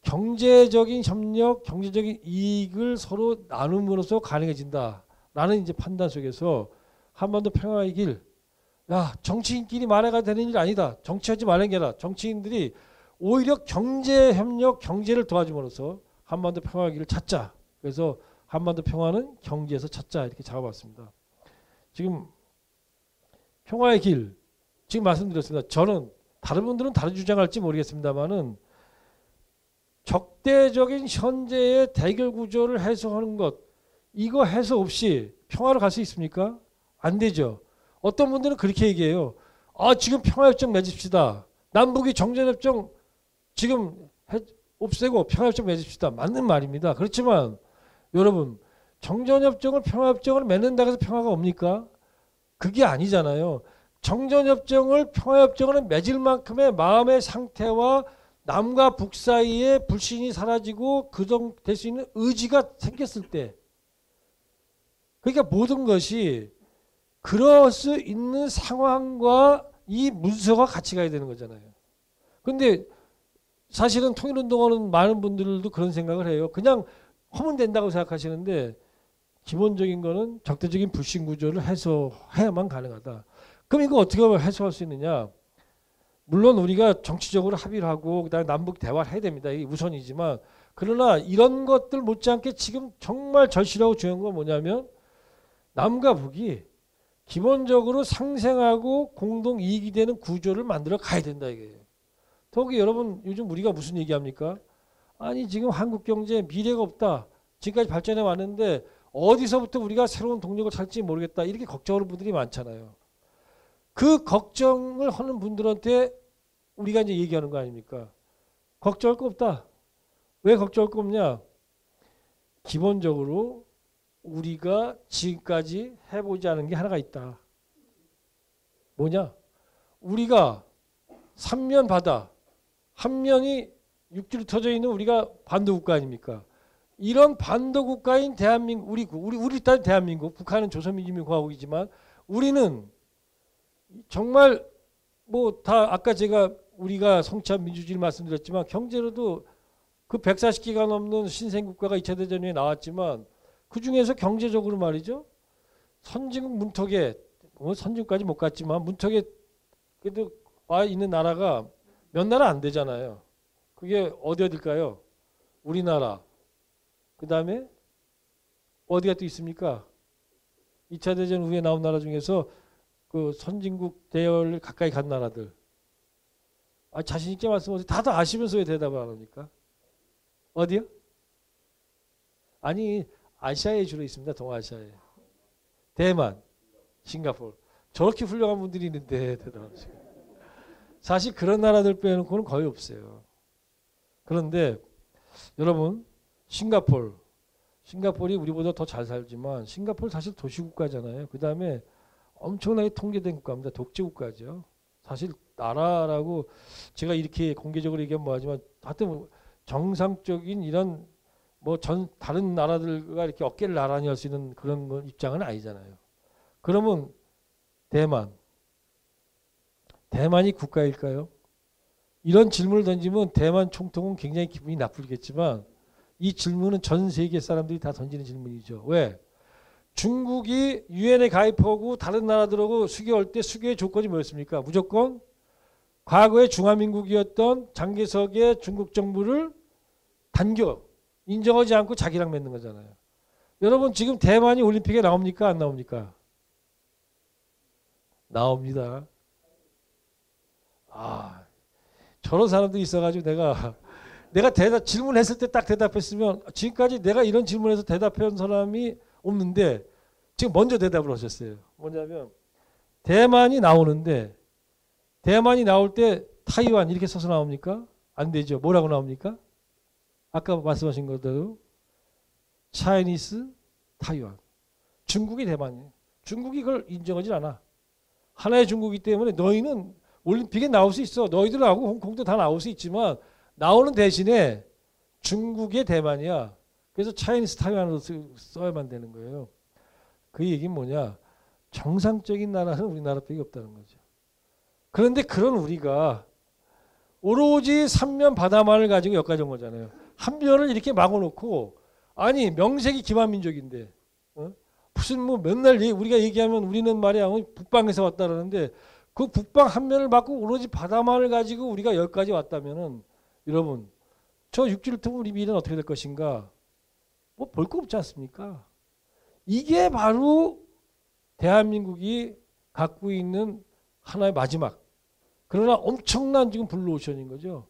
경제적인 협력, 경제적인 이익을 서로 나눔으로써 가능해진다라는 이제 판단 속에서 한반도 평화의 길, 야 정치인끼리 말해가 되는 일 아니다. 정치하지 말는 게 아니라 정치인들이 오히려 경제 협력, 경제를 도와줌으로써 한반도 평화의 길을 찾자. 그래서 한반도 평화는 경제에서 찾자 이렇게 잡아봤습니다. 지금 평화의 길 지금 말씀드렸습니다. 저는 다른 분들은 다른 주장할지 모르겠습니다만은 적대적인 현재의 대결 구조를 해소하는 것 이거 해소 없이 평화로 갈 수 있습니까? 안 되죠. 어떤 분들은 그렇게 얘기해요. 지금 평화협정 맺읍시다. 남북이 정전협정 지금 없애고 평화협정 맺읍시다. 맞는 말입니다. 그렇지만 여러분 정전협정을 평화협정을 맺는다고 해서 평화가 옵니까? 그게 아니잖아요. 정전협정을 평화협정을 맺을 만큼의 마음의 상태와 남과 북 사이에 불신이 사라지고 될 수 있는 의지가 생겼을 때 그러니까 모든 것이 그럴 수 있는 상황과 이 문서가 같이 가야 되는 거잖아요. 그런데 사실은 통일운동하는 많은 분들도 그런 생각을 해요. 그냥 하면 된다고 생각하시는데 기본적인 거는 적대적인 불신 구조를 해소해야만 가능하다. 그럼 이거 어떻게 해소할 수 있느냐? 물론 우리가 정치적으로 합의를 하고 그다음에 남북 대화를 해야 됩니다. 이게 우선이지만 그러나 이런 것들 못지않게 지금 정말 절실하고 중요한 건 뭐냐면 남과 북이 기본적으로 상생하고 공동 이익이 되는 구조를 만들어 가야 된다 이거예요. 더욱이 여러분 요즘 우리가 무슨 얘기합니까? 아니 지금 한국 경제에 미래가 없다. 지금까지 발전해 왔는데 어디서부터 우리가 새로운 동력을 찾을지 모르겠다. 이렇게 걱정하는 분들이 많잖아요. 그 걱정을 하는 분들한테 우리가 이제 얘기하는 거 아닙니까? 걱정할 거 없다. 왜 걱정할 거 없냐? 기본적으로 우리가 지금까지 해보지 않은 게 하나가 있다. 뭐냐? 우리가 3면 바다, 한 면이 육지로 터져 있는 우리가 반도국가 아닙니까? 이런 반도국가인 대한민국, 우리 딸 대한민국, 북한은 조선민주주의공화국이지만 우리는 정말 뭐 다 아까 제가 우리가 성취한 민주주의를 말씀드렸지만 경제로도 그 140개가 넘는 신생국가가 2차 대전 후에 나왔지만 그 중에서 경제적으로 말이죠. 선진국 문턱에 선진국까지 못 갔지만 문턱에 그래도 와 있는 나라가 몇 나라 안 되잖아요. 그게 어딜까요? 우리나라. 그 다음에 어디가 또 있습니까? 2차 대전 후에 나온 나라 중에서 그 선진국 대열을 가까이 간 나라들. 자신 있게 말씀하세요. 다들 아시면서 왜 대답을 안 합니까? 어디요? 아니 아시아에 주로 있습니다. 동아시아에. 대만, 싱가포르. 저렇게 훌륭한 분들이 있는데 대단하시고. 사실 그런 나라들 빼놓고는 거의 없어요. 그런데 여러분 싱가포르이 우리보다 더 잘 살지만 싱가포르 사실 도시국가잖아요. 그 다음에 엄청나게 통제된 국가입니다. 독재국가죠. 사실 나라라고 제가 이렇게 공개적으로 얘기하면 뭐하지만 하여튼 뭐 정상적인 이런 뭐 다른 나라들과 이렇게 어깨를 나란히 할 수 있는 그런 입장은 아니잖아요. 그러면 대만이 국가일까요? 이런 질문을 던지면 대만 총통은 굉장히 기분이 나쁘겠지만 이 질문은 전 세계 사람들이 다 던지는 질문이죠. 왜? 중국이 유엔에 가입하고 다른 나라들하고 수교할 때 수교의 조건이 뭐였습니까? 무조건 과거에 중화민국이었던 장개석의 중국 정부를 단교 인정하지 않고 자기랑 맺는 거잖아요. 여러분 지금 대만이 올림픽에 나옵니까? 안 나옵니까? 나옵니다. 저런 사람들이 있어가지고 내가 질문했을 때 딱 대답했으면 지금까지 내가 이런 질문에서 대답한 사람이 없는데 지금 먼저 대답을 하셨어요. 뭐냐면 대만이 나오는데 대만이 나올 때 타이완 이렇게 써서 나옵니까? 안 되죠. 뭐라고 나옵니까? 아까 말씀하신 것대로 차이니스 타이완. 중국이 대만이에요. 중국이 그걸 인정하지 않아. 하나의 중국이기 때문에 너희는 올림픽에 나올 수 있어. 너희들하고 홍콩도 다 나올 수 있지만 나오는 대신에 중국의 대만이야. 그래서 차이니스 타이완으로 써야만 되는 거예요. 그 얘기는 뭐냐. 정상적인 나라는 우리나라밖에 없다는 거죠. 그런데 그런 우리가 오로지 삼면 바다만을 가지고 여기까지 온 거잖아요. 한 면을 이렇게 막아놓고 아니 명색이 기만민족인데 무슨 뭐 맨날 우리가 얘기하면 우리는 말이야 북방에서 왔다 그러는데 그 북방 한 면을 막고 오로지 바다만을 가지고 우리가 여기까지 왔다면은 여러분 저 육지를 통해 우리 미래는 어떻게 될 것인가? 뭐 볼 거 없지 않습니까? 이게 바로 대한민국이 갖고 있는 하나의 마지막 그러나 엄청난 지금 블루오션인 거죠.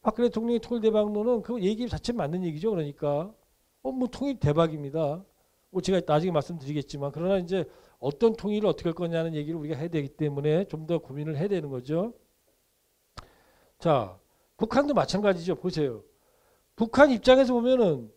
박근혜 대통령의 통일대박론은 그 얘기 자체 맞는 얘기죠. 그러니까 뭐 통일 대박입니다. 뭐 제가 나중에 말씀드리겠지만 그러나 이제 어떤 통일을 어떻게 할 거냐는 얘기를 우리가 해야 되기 때문에 좀 더 고민을 해야 되는 거죠. 자, 북한도 마찬가지죠. 보세요. 북한 입장에서 보면은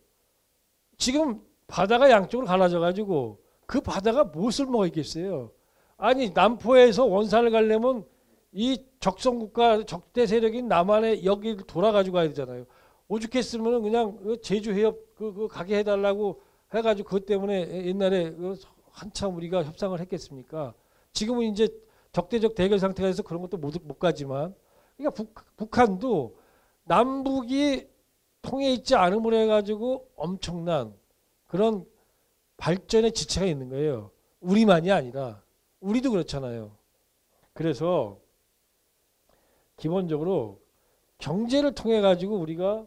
지금 바다가 양쪽으로 갈라져 가지고 그 바다가 무엇을 먹어 있겠어요. 아니 남포에서 원산을 가려면 이 적성국가 적대 세력인 남한에 여기를 돌아가지고 가야 되잖아요. 오죽했으면 그냥 제주 해협 그 가게 해달라고 해가지고 그것 때문에 옛날에 한참 우리가 협상을 했겠습니까? 지금은 이제 적대적 대결 상태가 돼서 그런 것도 못 가지만 그러니까 북한도 남북이 통해 있지 않음으로 해가지고 엄청난 그런 발전의 지체가 있는 거예요. 우리만이 아니라 우리도 그렇잖아요. 그래서 기본적으로 경제를 통해 가지고 우리가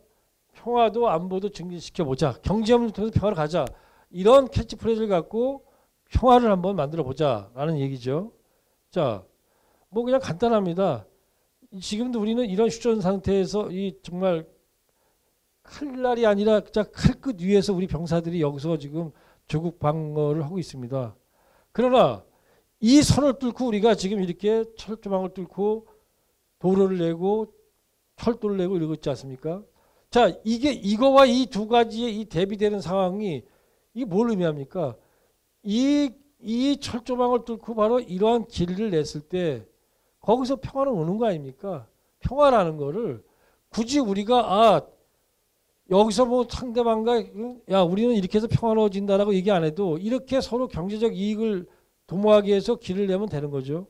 평화도 안보도 증진시켜 보자. 경제협력을 통해서 평화를 가자. 이런 캐치프레이즈를 갖고 평화를 한번 만들어 보자라는 얘기죠. 자, 뭐 그냥 간단합니다. 지금도 우리는 이런 휴전 상태에서 이 정말 칼날이 아니라 칼끝 위에서 우리 병사들이 여기서 지금 조국 방어를 하고 있습니다. 그러나 이 선을 뚫고 우리가 지금 이렇게 철조망을 뚫고 도로를 내고 철도를 내고 이러고 있지 않습니까? 자, 이거와 이 두 가지의 이 대비되는 상황이 이게 뭘 의미합니까? 이 철조망을 뚫고 바로 이러한 길을 냈을 때 거기서 평화는 오는 거 아닙니까? 평화라는 거를 굳이 우리가 여기서 뭐 상대방과 야 우리는 이렇게 해서 평화로워진다라고 얘기 안 해도 이렇게 서로 경제적 이익을 도모하기 위해서 길을 내면 되는 거죠.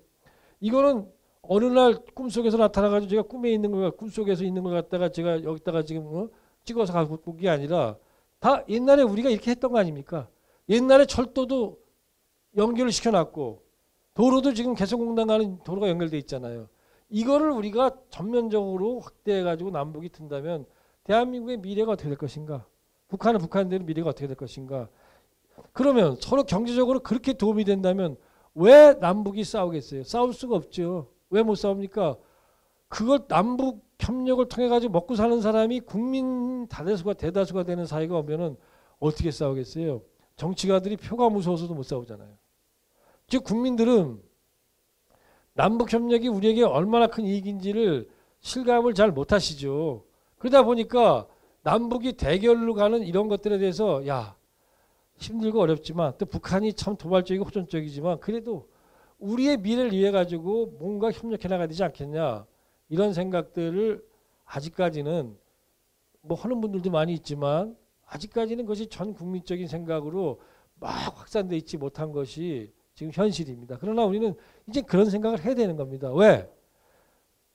이거는 어느 날 꿈속에서 나타나가지고 제가 꿈에 있는 걸 꿈속에서 있는 걸 갖다가 제가 여기다가 지금 찍어서 갖고 온 게 아니라 다 옛날에 우리가 이렇게 했던 거 아닙니까? 옛날에 철도도 연결을 시켜놨고 도로도 지금 개성공단 가는 도로가 연결돼 있잖아요. 이거를 우리가 전면적으로 확대해가지고 남북이 든다면 대한민국의 미래가 어떻게 될 것인가? 북한은 북한대로 미래가 어떻게 될 것인가? 그러면 서로 경제적으로 그렇게 도움이 된다면 왜 남북이 싸우겠어요? 싸울 수가 없죠. 왜 못 싸웁니까? 그걸 남북 협력을 통해 가지고 먹고 사는 사람이 국민 대다수가 되는 사회가 오면은 어떻게 싸우겠어요? 정치가들이 표가 무서워서도 못 싸우잖아요. 즉 국민들은 남북 협력이 우리에게 얼마나 큰 이익인지를 실감을 잘 못하시죠. 그러다 보니까 남북이 대결로 가는 이런 것들에 대해서 야 힘들고 어렵지만 또 북한이 참 도발적이고 호전적이지만 그래도 우리의 미래를 위해 가지고 뭔가 협력해 나가야 되지 않겠냐 이런 생각들을 아직까지는 뭐 하는 분들도 많이 있지만 아직까지는 그것이 전 국민적인 생각으로 막 확산돼 있지 못한 것이 지금 현실입니다. 그러나 우리는 이제 그런 생각을 해야 되는 겁니다. 왜?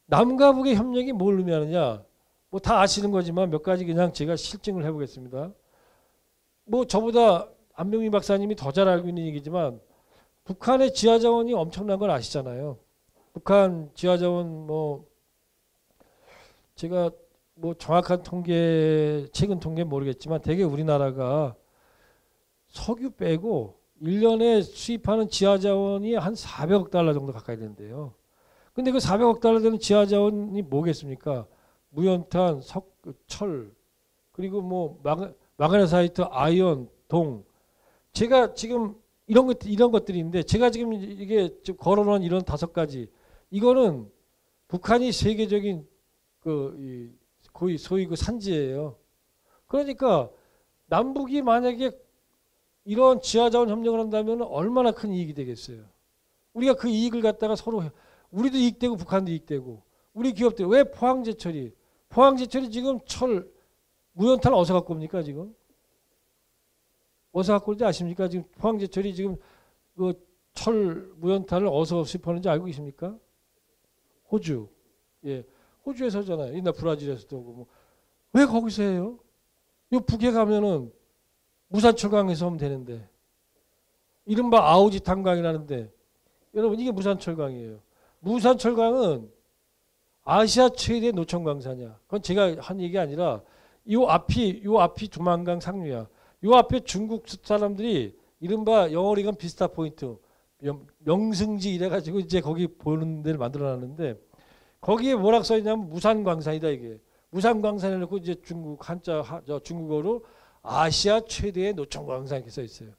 남과 북의 협력이 뭘 의미하느냐? 뭐 다 아시는 거지만 몇 가지 그냥 제가 실증을 해보겠습니다. 뭐 저보다 안병민 박사님이 더 잘 알고 있는 얘기지만 북한의 지하자원이 엄청난 걸 아시잖아요. 북한 지하자원 뭐 제가 뭐 정확한 통계 최근 통계 모르겠지만 대개 우리나라가 석유 빼고 1년에 수입하는 지하자원이 한 400억 달러 정도 가까이 되는데요. 근데 그 400억 달러 되는 지하자원이 뭐겠습니까? 무연탄, 철, 그리고 뭐 마그네사이트, 아이언, 동. 제가 지금 이런 것들이 있는데 제가 지금 이게 좀 걸어놓은 이런 5가지. 이거는 북한이 세계적인 거의 소위 그 산지예요. 그러니까 남북이 만약에 이런 지하자원 협력을 한다면 얼마나 큰 이익이 되겠어요. 우리가 그 이익을 갖다가 서로 우리도 이익되고 북한도 이익되고 우리 기업들 왜 포항제철이 지금 철 무연탄을 어디서 갖고 옵니까 지금? 어디서 갖고 오는지 아십니까? 지금 포항제철이 지금 그 철 무연탄을 어디서 수입하는지 알고 계십니까? 호주. 예. 호주에서잖아요. 옛날 브라질에서도 오고 뭐. 왜 거기서 해요? 요 북에 가면은 무산철강에서 하면 되는데 이른바 아우지 탄광이라는데 여러분 이게 무산철강이에요. 무산철강은 아시아 최대 노천광산이야. 그건 제가 한 얘기 아니라 요 앞이 두만강 상류야. 요 앞에 중국 사람들이 이른바 영어로 이건 비스타 포인트 명승지 이래가지고 이제 거기 보는 데를 만들어놨는데 거기에 뭐라고 써있냐면 무산광산이다 이게. 무산광산을 놓고 이제 중국어로 아시아 최대의 노천광산 이렇게 써 있어요.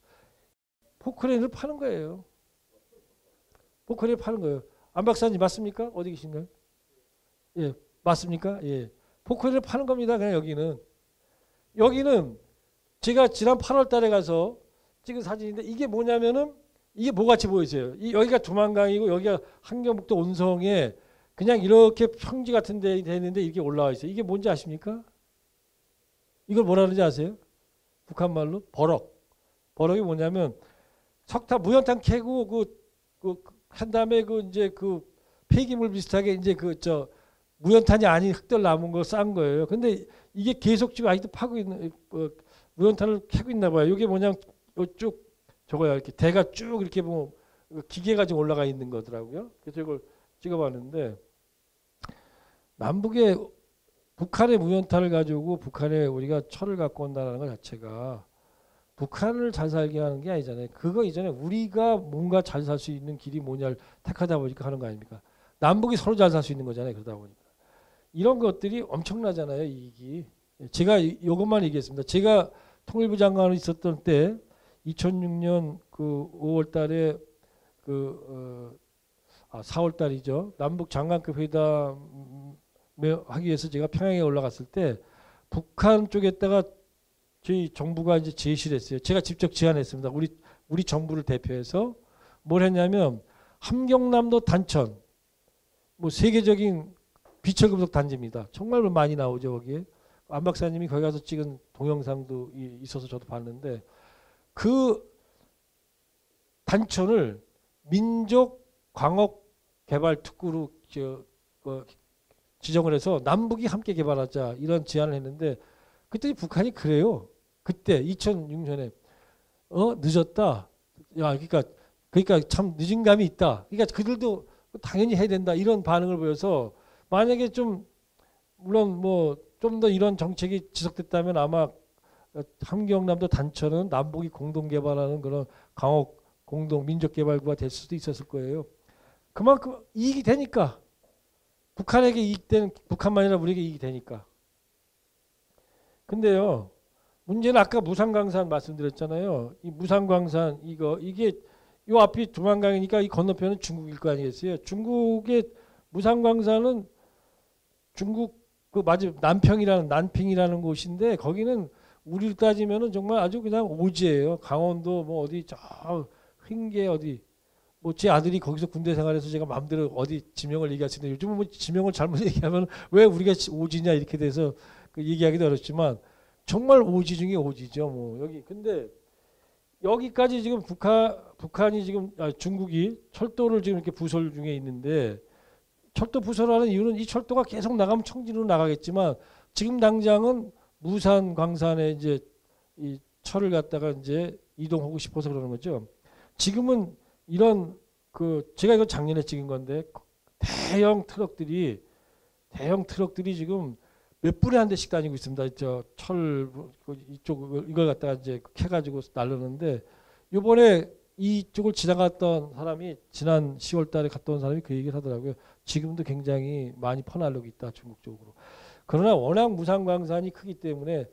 포크레인을 파는 거예요. 포크레인 파는 거예요. 안 박사님 맞습니까? 어디 계신가요? 예, 맞습니까? 예, 포크레인을 파는 겁니다. 그냥 여기는 제가 지난 8월달에 가서 찍은 사진인데 이게 뭐냐면은 이게 뭐같이 보이세요? 여기가 두만강이고 여기가 한경북도 온성에 그냥 이렇게 평지 같은 데 있는데 이렇게 올라와 있어요. 이게 뭔지 아십니까? 이걸 뭐라 그러는지 아세요? 북한 말로 버럭. 버럭이 뭐냐면 석탄 무연탄 캐고 한 다음에 이제 폐기물 비슷하게 이제 무연탄이 아닌 흙들 남은 거 싼 거예요. 근데 이게 계속 지금 아직도 파고 있는 무연탄을 캐고 있나 봐요. 이게 뭐냐면 쭉 저거야 이렇게 대가 쭉 이렇게 뭐 기계가 좀 올라가 있는 거더라고요. 그래서 이걸 찍어봤는데 남북의 북한의 무연탄을 가지고 북한에 우리가 철을 갖고 온다는 것 자체가 북한을 잘 살게 하는 게 아니잖아요. 그거 이전에 우리가 뭔가 잘 살 수 있는 길이 뭐냐를 택하다 보니까 하는 거 아닙니까? 남북이 서로 잘 살 수 있는 거잖아요. 그러다 보니까. 이런 것들이 엄청나잖아요. 이익이. 제가 이것만 얘기했습니다. 제가 통일부 장관으로 있었던 때 2006년 5월 달에 4월 달이죠. 남북 장관급 회담 하기 위해서 제가 평양에 올라갔을 때 북한 쪽에다가 저희 정부가 이제 제시를 했어요. 제가 직접 제안했습니다. 우리 정부를 대표해서 뭘 했냐면 함경남도 단천 뭐 세계적인 비철금속 단지입니다. 정말 많이 나오죠 거기에. 안 박사님이 거기 가서 찍은 동영상도 있어서 저도 봤는데 그 단천을 민족 광업 개발 특구로 지정을 해서 남북이 함께 개발하자 이런 제안을 했는데 그때 북한이 그래요. 그때 2006년에 늦었다. 야, 그러니까 참 늦은 감이 있다. 그러니까 그들도 당연히 해야 된다 이런 반응을 보여서 만약에 좀 물론 뭐 좀 더 이런 정책이 지속됐다면 아마 함경남도 단천은 남북이 공동 개발하는 그런 강호 공동 민족 개발구가 될 수도 있었을 거예요. 그만큼 이익이 되니까 북한에게 이익되는 북한만이 아니라 우리에게 이익이 되니까. 근데요. 문제는 아까 무상광산 말씀드렸잖아요. 이 무상광산 이게 요 앞이 두만강이니까 이 건너편은 중국일 거 아니겠어요. 중국의 무상광산은 중국 그 마지 난핑이라는 곳인데 거기는 우리로 따지면은 정말 아주 그냥 오지예요. 강원도 뭐 어디 저 횡계 어디 뭐 제 아들이 거기서 군대 생활해서 제가 마음대로 어디 지명을 얘기할 수 있는데 요즘은 뭐 지명을 잘못 얘기하면 왜 우리가 오지냐 이렇게 돼서 그 얘기하기도 어렵지만 정말 오지 중에 오지죠. 뭐 여기 근데 여기까지 지금 북한이 지금 중국이 철도를 지금 이렇게 부설 중에 있는데 철도 부설하는 이유는 이 철도가 계속 나가면 청진으로 나가겠지만 지금 당장은 무산 광산에 이제 이 철을 갖다가 이제 이동하고 싶어서 그러는 거죠. 지금은 이런 제가 이거 작년에 찍은 건데 대형 트럭들이 지금 몇 분에 한 대씩 다니고 있습니다. 저 철 이쪽 이걸 갖다가 이제 캐가지고 날르는데 이번에 이쪽을 지나갔던 사람이 지난 10월달에 갔다 온 사람이 그 얘기를 하더라고요. 지금도 굉장히 많이 퍼날르고 있다 중국 쪽으로. 그러나 워낙 무상광산이 크기 때문에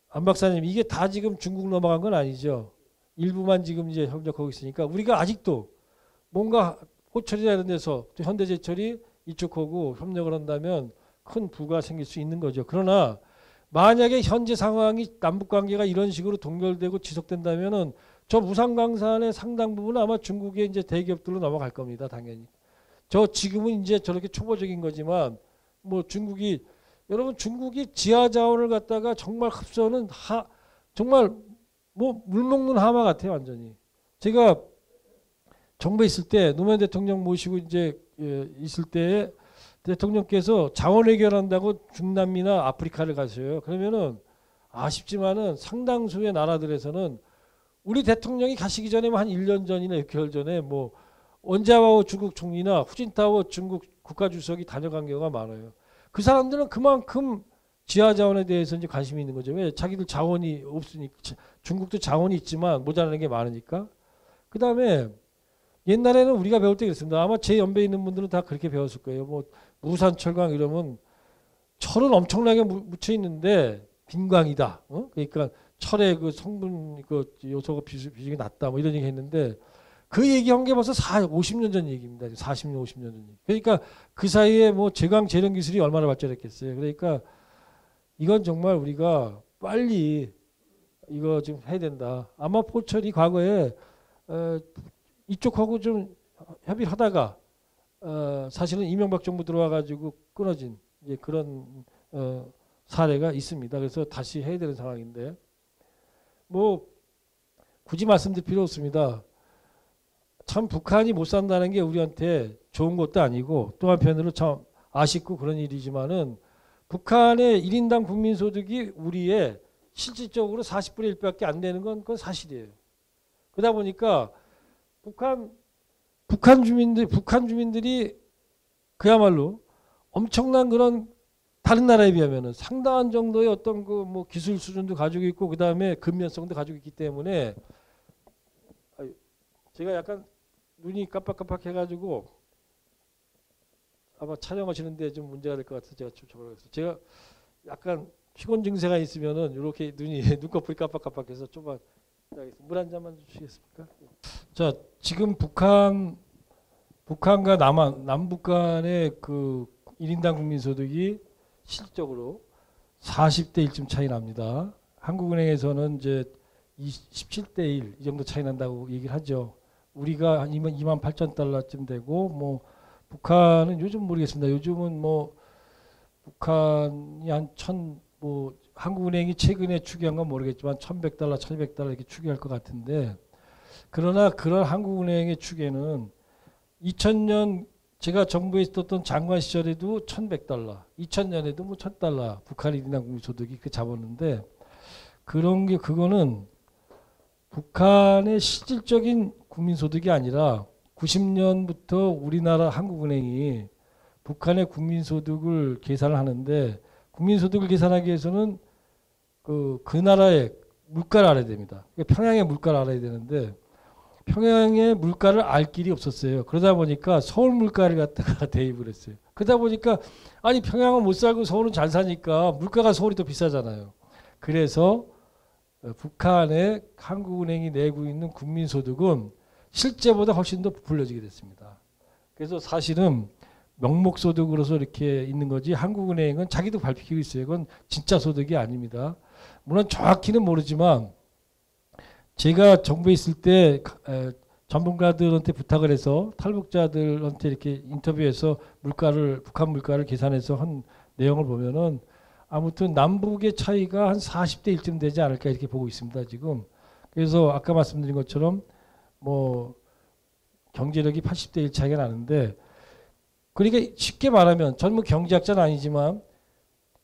안 박사님 이게 다 지금 중국 넘어간 건 아니죠. 일부만 지금 이제 협력하고 있으니까 우리가 아직도 뭔가 호철이나 이런 데서 현대제철이 이쪽하고 협력을 한다면 큰 부가 생길 수 있는 거죠. 그러나 만약에 현재 상황이 남북관계가 이런 식으로 동결되고 지속된다면은 저 무상광산의 상당 부분은 아마 중국의 이제 대기업들로 넘어갈 겁니다. 당연히. 저 지금은 이제 저렇게 초보적인 거지만 뭐 중국이 지하 자원을 갖다가 정말 흡수하는 정말 뭐 물 먹는 하마 같아요. 완전히. 제가 정부에 있을 때 노무현 대통령 모시고 이제 있을 때 대통령께서 자원 해결한다고 중남미나 아프리카를 가셔요. 그러면은 아쉽지만은 상당수의 나라들에서는 우리 대통령이 가시기 전에 한 1년 전이나 6개월 전에 뭐 원자와오 중국 총리나 후진타오 중국 국가주석이 다녀간 경우가 많아요. 그 사람들은 그만큼 지하 자원에 대해서 이제 관심이 있는 거죠. 왜? 자기들 자원이 없으니까. 중국도 자원이 있지만 모자라는 게 많으니까. 그 다음에 옛날에는 우리가 배울 때 그랬습니다. 아마 제 연배에 있는 분들은 다 그렇게 배웠을 거예요. 뭐 무산 철강 이러면 철은 엄청나게 묻혀 있는데 빈광이다. 그러니까 철의 그 성분 그 요소가 비중이 낮다. 뭐 이런 얘기 했는데 그 얘기한 게 벌써 50년 전 얘기입니다. 40년, 50년 전 얘기. 그러니까 그 사이에 뭐 제광 재련 기술이 얼마나 발전했겠어요. 그러니까 이건 정말 우리가 빨리 이거 좀 해야 된다. 아마 포철이 과거에 이쪽하고 좀 협의를 하다가 사실은 이명박 정부 들어와 가지고 끊어진 이제 그런 사례가 있습니다. 그래서 다시 해야 되는 상황인데 뭐 굳이 말씀드릴 필요 없습니다. 참 북한이 못 산다는 게 우리한테 좋은 것도 아니고 또 한편으로 참 아쉽고 그런 일이지만은 북한의 1인당 국민소득이 우리의 실질적으로 40분의 1밖에 안 되는 건 그건 사실이에요. 그러다 보니까 북한 주민들이 그야말로 엄청난 그런 다른 나라에 비하면은 상당한 정도의 어떤 그 뭐 기술 수준도 가지고 있고 그 다음에 근면성도 가지고 있기 때문에 제가 약간 눈이 깜빡깜빡해가지고 아마 촬영하시는데 좀 문제가 될 것 같아서 제가 좀 적어놨어요. 제가 약간 피곤 증세가 있으면은 이렇게 눈꺼풀이 깜빡깜빡해서 좀만 물 한 잔만 주시겠습니까? 자, 지금 북한과 남북 간의 그 1인당 국민소득이 실질적으로 40대 1쯤 차이 납니다. 한국은행에서는 이제 17대 1 이 정도 차이 난다고 얘기를 하죠. 우리가 한 28,000달러쯤 되고 뭐 북한은 요즘 모르겠습니다. 요즘은 뭐 북한이 한 뭐 한국은행이 최근에 추계한 건 모르겠지만 1,100달러, 1,200달러 이렇게 추계할 것 같은데 그러나 그런 한국은행의 추계는 2000년 제가 정부에 있었던 장관 시절에도 1,100달러, 2000년에도 뭐 1,000달러 북한의 1인당 국민소득이 그 잡았는데 그런 게 그거는 북한의 실질적인 국민소득이 아니라 90년부터 우리나라 한국은행이 북한의 국민소득을 계산을 하는데 국민소득을 계산하기 위해서는 그 나라의 물가를 알아야 됩니다. 그러니까 평양의 물가를 알아야 되는데 평양의 물가를 알 길이 없었어요. 그러다 보니까 서울 물가를 갖다가 대입을 했어요. 그러다 보니까 아니 평양은 못 살고 서울은 잘 사니까 물가가 서울이 더 비싸잖아요. 그래서 북한의 한국은행이 내고 있는 국민소득은 실제보다 훨씬 더 부풀려지게 됐습니다. 그래서 사실은 명목소득으로서 이렇게 있는 거지 한국은행은 자기도 밝히고 있어요. 그건 진짜 소득이 아닙니다. 물론 정확히는 모르지만 제가 정부에 있을 때 전문가들한테 부탁을 해서 탈북자들한테 이렇게 인터뷰해서 북한 물가를 계산해서 한 내용을 보면은 아무튼 남북의 차이가 한 40대 1쯤 되지 않을까 이렇게 보고 있습니다, 지금. 그래서 아까 말씀드린 것처럼 뭐 경제력이 80대 1 차이가 나는데 그러니까 쉽게 말하면 전 뭐 경제학자는 아니지만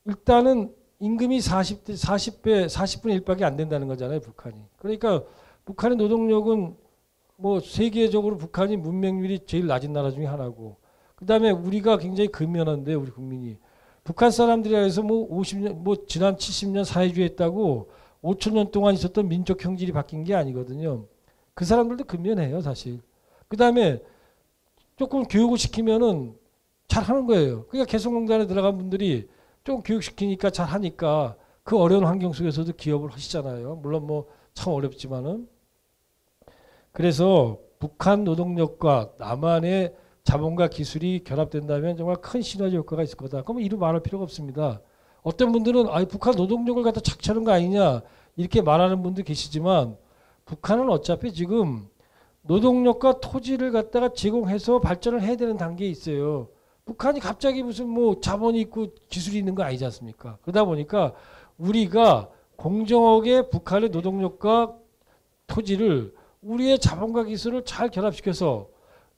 일단은 임금이 40분의 1밖에 안 된다는 거잖아요, 북한이. 그러니까 북한의 노동력은 뭐 세계적으로 북한이 문맹률이 제일 낮은 나라 중에 하나고 그다음에 우리가 굉장히 근면한데 우리 국민이 북한 사람들이라 해서 뭐 50년 뭐 지난 70년 사회주의 했다고 5,000년 동안 있었던 민족 형질이 바뀐 게 아니거든요. 그 사람들도 근면해요, 사실. 그다음에 조금 교육을 시키면은 잘하는 거예요. 그러니까 개성공단에 들어간 분들이 좀 교육시키니까 잘하니까 그 어려운 환경 속에서도 기업을 하시잖아요. 물론 뭐 참 어렵지만은. 그래서 북한 노동력과 남한의 자본과 기술이 결합된다면 정말 큰 시너지 효과가 있을 거다. 그러면 이루 말할 필요가 없습니다. 어떤 분들은 북한 노동력을 갖다 착취하는 거 아니냐 이렇게 말하는 분도 계시지만 북한은 어차피 지금 노동력과 토지를 갖다가 제공해서 발전을 해야 되는 단계에 있어요. 북한이 갑자기 무슨 뭐 자본이 있고 기술이 있는 거 아니지 않습니까? 그러다 보니까 우리가 공정하게 북한의 노동력과 토지를 우리의 자본과 기술을 잘 결합시켜서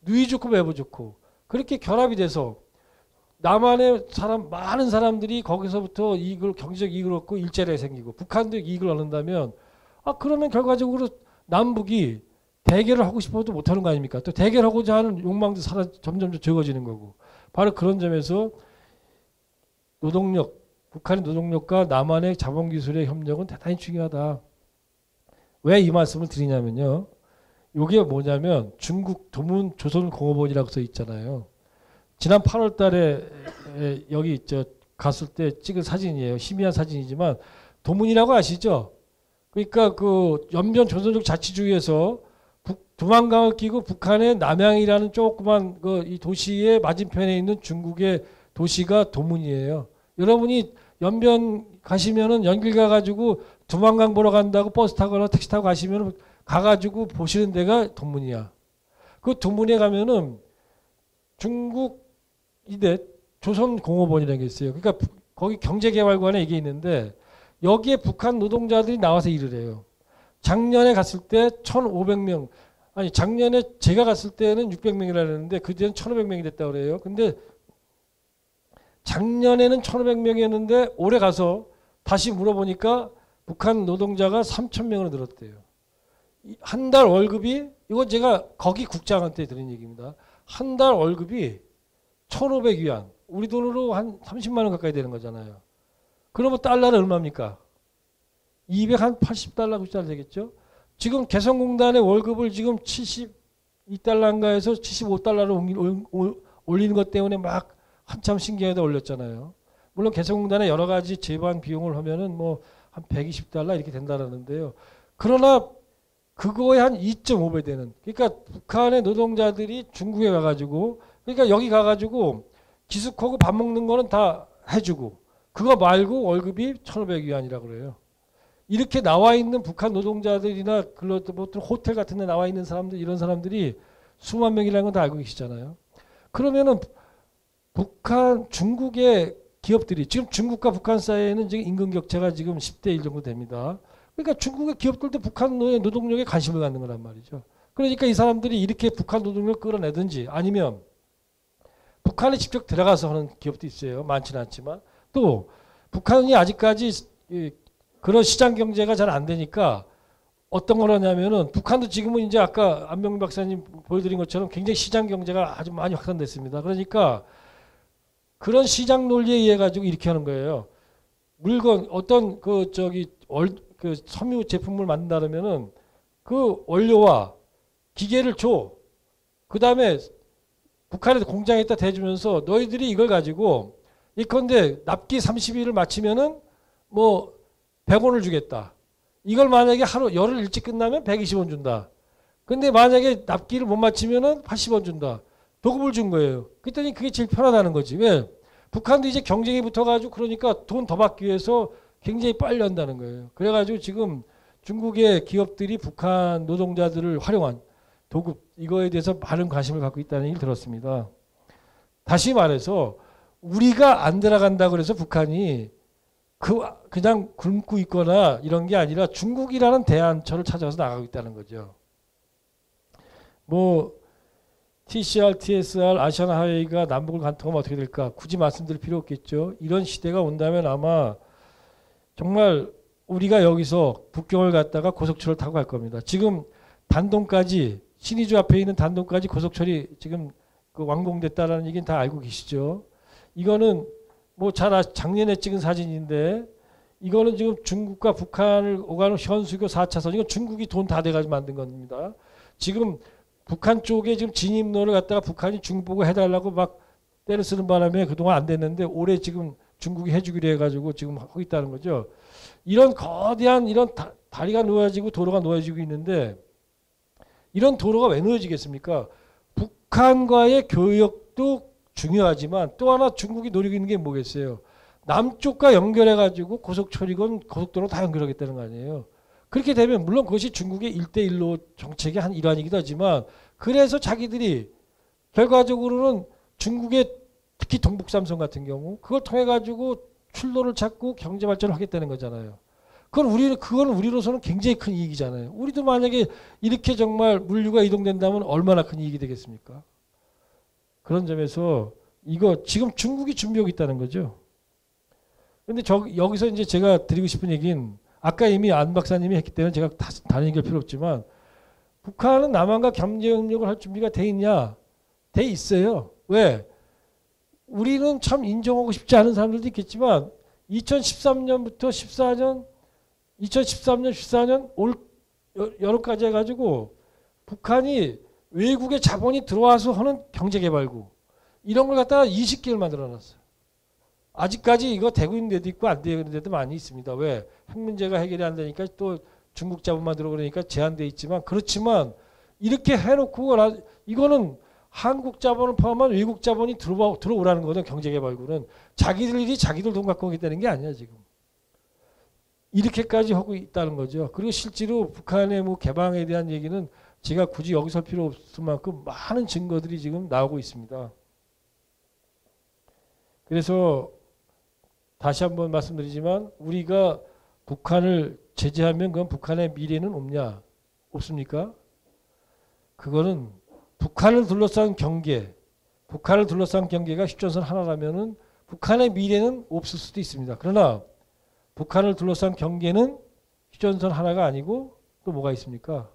누이 좋고 매부 좋고 그렇게 결합이 돼서 남한의 많은 사람들이 거기서부터 경제적 이익을 얻고 일자리가 생기고 북한도 이익을 얻는다면 그러면 결과적으로 남북이 대결을 하고 싶어도 못하는 거 아닙니까? 또 대결하고자 하는 욕망도 점점 적어지는 거고 바로 그런 점에서 북한의 노동력과 남한의 자본기술의 협력은 대단히 중요하다. 왜 이 말씀을 드리냐면요. 이게 뭐냐면 중국 도문 조선공업원이라고 써 있잖아요. 지난 8월 달에 여기 갔을 때 찍은 사진이에요. 희미한 사진이지만 도문이라고 아시죠? 그러니까 그 연변 조선족 자치주의에서 두만강을 끼고 북한의 남양이라는 조그만 이 도시의 맞은편에 있는 중국의 도시가 도문이에요. 여러분이 연변 가시면은 연길 가가지고 두만강 보러 간다고 버스 타거나 택시 타고 가시면은 가가지고 보시는 데가 도문이야. 그 도문에 가면은 중국 이대 조선공업원이라는 게 있어요. 그러니까 거기 경제개발관에 이게 있는데 여기에 북한 노동자들이 나와서 일을 해요. 작년에 갔을 때 1,500명. 아니 작년에 제가 갔을 때는 600명이라 그랬는데 그때는 1,500명이 됐다고 그래요. 근데 작년에는 1,500명이었는데 올해 가서 다시 물어보니까 북한 노동자가 3,000명으로 늘었대요. 한 달 월급이 이건 제가 거기 국장한테 들은 얘기입니다. 한 달 월급이 1,500위안. 우리 돈으로 한 30만 원 가까이 되는 거잖아요. 그러면 달러는 얼마입니까? 280달러, 90달러 되겠죠? 지금 개성공단의 월급을 지금 72달러인가에서 75달러로 올리는 것 때문에 막 한참 신기하다 올렸잖아요. 물론 개성공단에 여러 가지 제반 비용을 하면은 뭐 한 120달러 이렇게 된다는데요. 그러나 그거에 한 2.5배 되는. 그러니까 북한의 노동자들이 중국에 가가지고 그러니까 여기 가가지고 기숙하고 밥 먹는 거는 다 해주고 그거 말고 월급이 1,500위안이라고 그래요. 이렇게 나와 있는 북한 노동자들이나 보통 호텔 같은 데 나와 있는 사람들 이런 사람들이 수만 명이라는 건 다 알고 계시잖아요. 그러면은 중국의 기업들이 지금 중국과 북한 사이에는 지금 임금 격차가 지금 10대 1 정도 됩니다. 그러니까 중국의 기업들도 북한의 노동력에 관심을 갖는 거란 말이죠. 그러니까 이 사람들이 이렇게 북한 노동력을 끌어내든지 아니면 북한에 직접 들어가서 하는 기업도 있어요. 많지는 않지만. 또 북한이 아직까지 그런 시장 경제가 잘 안 되니까 어떤 걸 하냐면은 북한도 지금은 이제 아까 안병민 박사님 보여드린 것처럼 굉장히 시장 경제가 아주 많이 확산됐습니다. 그러니까 그런 시장 논리에 의해 가지고 이렇게 하는 거예요. 물건 어떤 그 섬유 제품을 만든다면은 그 원료와 기계를 줘. 그 다음에 북한에 공장에다 대주면서 너희들이 이걸 가지고 이건데 납기 30일을 마치면은 뭐 100원을 주겠다. 이걸 만약에 하루 열흘 일찍 끝나면 120원 준다. 근데 만약에 납기를 못 마치면은 80원 준다. 도급을 준 거예요. 그랬더니 그게 제일 편하다는 거지. 왜? 북한도 이제 경쟁이 붙어가지고 그러니까 돈 더 받기 위해서 굉장히 빨리 한다는 거예요. 그래가지고 지금 중국의 기업들이 북한 노동자들을 활용한 도급 이거에 대해서 많은 관심을 갖고 있다는 얘기를 들었습니다. 다시 말해서 우리가 안 들어간다고 그래서 북한이 그냥 굶고 있거나 이런 게 아니라 중국이라는 대안처를 찾아서 나가고 있다는 거죠. 뭐 TCR, TSR, 아시아나하웨이가 남북을 관통하면 어떻게 될까? 굳이 말씀드릴 필요 없겠죠. 이런 시대가 온다면 아마 정말 우리가 여기서 북경을 갔다가 고속철을 타고 갈 겁니다. 지금 단동까지 신의주 앞에 있는 단동까지 고속철이 지금 그 완공됐다라는 얘기는 다 알고 계시죠. 이거는 뭐 작년에 찍은 사진인데 이거는 지금 중국과 북한을 오가는 현수교 4차선 이건 중국이 돈 다 돼가지고 만든 겁니다. 지금 북한 쪽에 지금 진입로를 갖다가 북한이 중국 보고 해달라고 막 때를 쓰는 바람에 그동안 안 됐는데 올해 지금 중국이 해주기로 해가지고 지금 하고 있다는 거죠. 이런 거대한 이런 다리가 놓여지고 도로가 놓여지고 있는데 이런 도로가 왜 놓여지겠습니까? 북한과의 교역도 중요하지만 또 하나 중국이 노리고 있는 게 뭐겠어요? 남쪽과 연결해가지고 고속철이건 고속도로 다 연결하겠다는 거 아니에요. 그렇게 되면 물론 그것이 중국의 1대1로 정책의 한 일환이기도 하지만 그래서 자기들이 결과적으로는 중국의 특히 동북삼성 같은 경우 그걸 통해 가지고 출로를 찾고 경제 발전을 하겠다는 거잖아요. 그건 우리로서는 굉장히 큰 이익이잖아요. 우리도 만약에 이렇게 정말 물류가 이동된다면 얼마나 큰 이익이 되겠습니까? 그런 점에서 이거 지금 중국이 준비하고 있다는 거죠. 그런데 여기서 이제 제가 드리고 싶은 얘기는 아까 이미 안 박사님이 했기 때문에 제가 다른 얘기할 필요 없지만 북한은 남한과 경제 협력을 할 준비가 돼 있냐? 돼 있어요. 왜? 우리는 참 인정하고 싶지 않은 사람들도 있겠지만 2013년부터 14년 2013년 14년 올 여름까지 해가지고 북한이 외국의 자본이 들어와서 하는 경제개발국 이런 걸 갖다가 20개를 만들어놨어요. 아직까지 이거 되고 있는 데도 있고 안 되는 데도 많이 있습니다. 왜? 핵 문제가 해결이 안 되니까 또 중국 자본만 들어오니까 제한돼 있지만 그렇지만 이렇게 해놓고 이거는 한국 자본을 포함한 외국 자본이 들어오라는 거거든. 경제개발국은 자기들이 자기들 돈 갖고 오겠다는 게 아니야 지금. 이렇게까지 하고 있다는 거죠. 그리고 실제로 북한의 뭐 개방에 대한 얘기는 제가 굳이 여기서 필요 없을 만큼 많은 증거들이 지금 나오고 있습니다. 그래서 다시 한번 말씀드리지만 우리가 북한을 제재하면 그건 북한의 미래는 없냐? 없습니까? 그거는 북한을 둘러싼 경계, 북한을 둘러싼 경계가 휴전선 하나라면은 북한의 미래는 없을 수도 있습니다. 그러나 북한을 둘러싼 경계는 휴전선 하나가 아니고 또 뭐가 있습니까?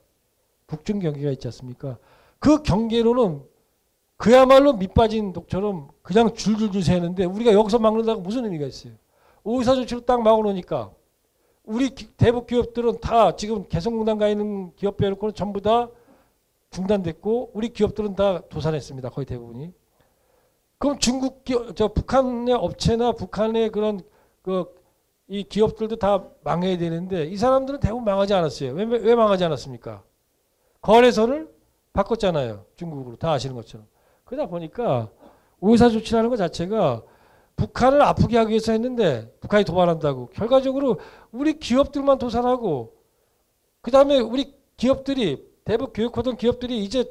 북중 경계가 있지 않습니까? 그 경계로는 그야말로 밑빠진 독처럼 그냥 줄줄줄 새는데 우리가 여기서 막는다고 무슨 의미가 있어요? 의사조치로 딱 막아놓으니까 우리 대북 기업들은 다 지금 개성공단 가 있는 기업 빼놓고는 전부 다 중단됐고 우리 기업들은 다 도산했습니다. 거의 대부분이. 그럼 북한의 업체나 북한의 그런 이 기업들도 다 망해야 되는데 이 사람들은 대부분 망하지 않았어요. 왜 망하지 않았습니까? 거래선을 바꿨잖아요. 중국으로. 다 아시는 것처럼. 그러다 보니까 의사조치라는 것 자체가 북한을 아프게 하기 위해서 했는데 북한이 도발한다고. 결과적으로 우리 기업들만 도산하고 그다음에 우리 기업들이 대북 교육하던 기업들이 이제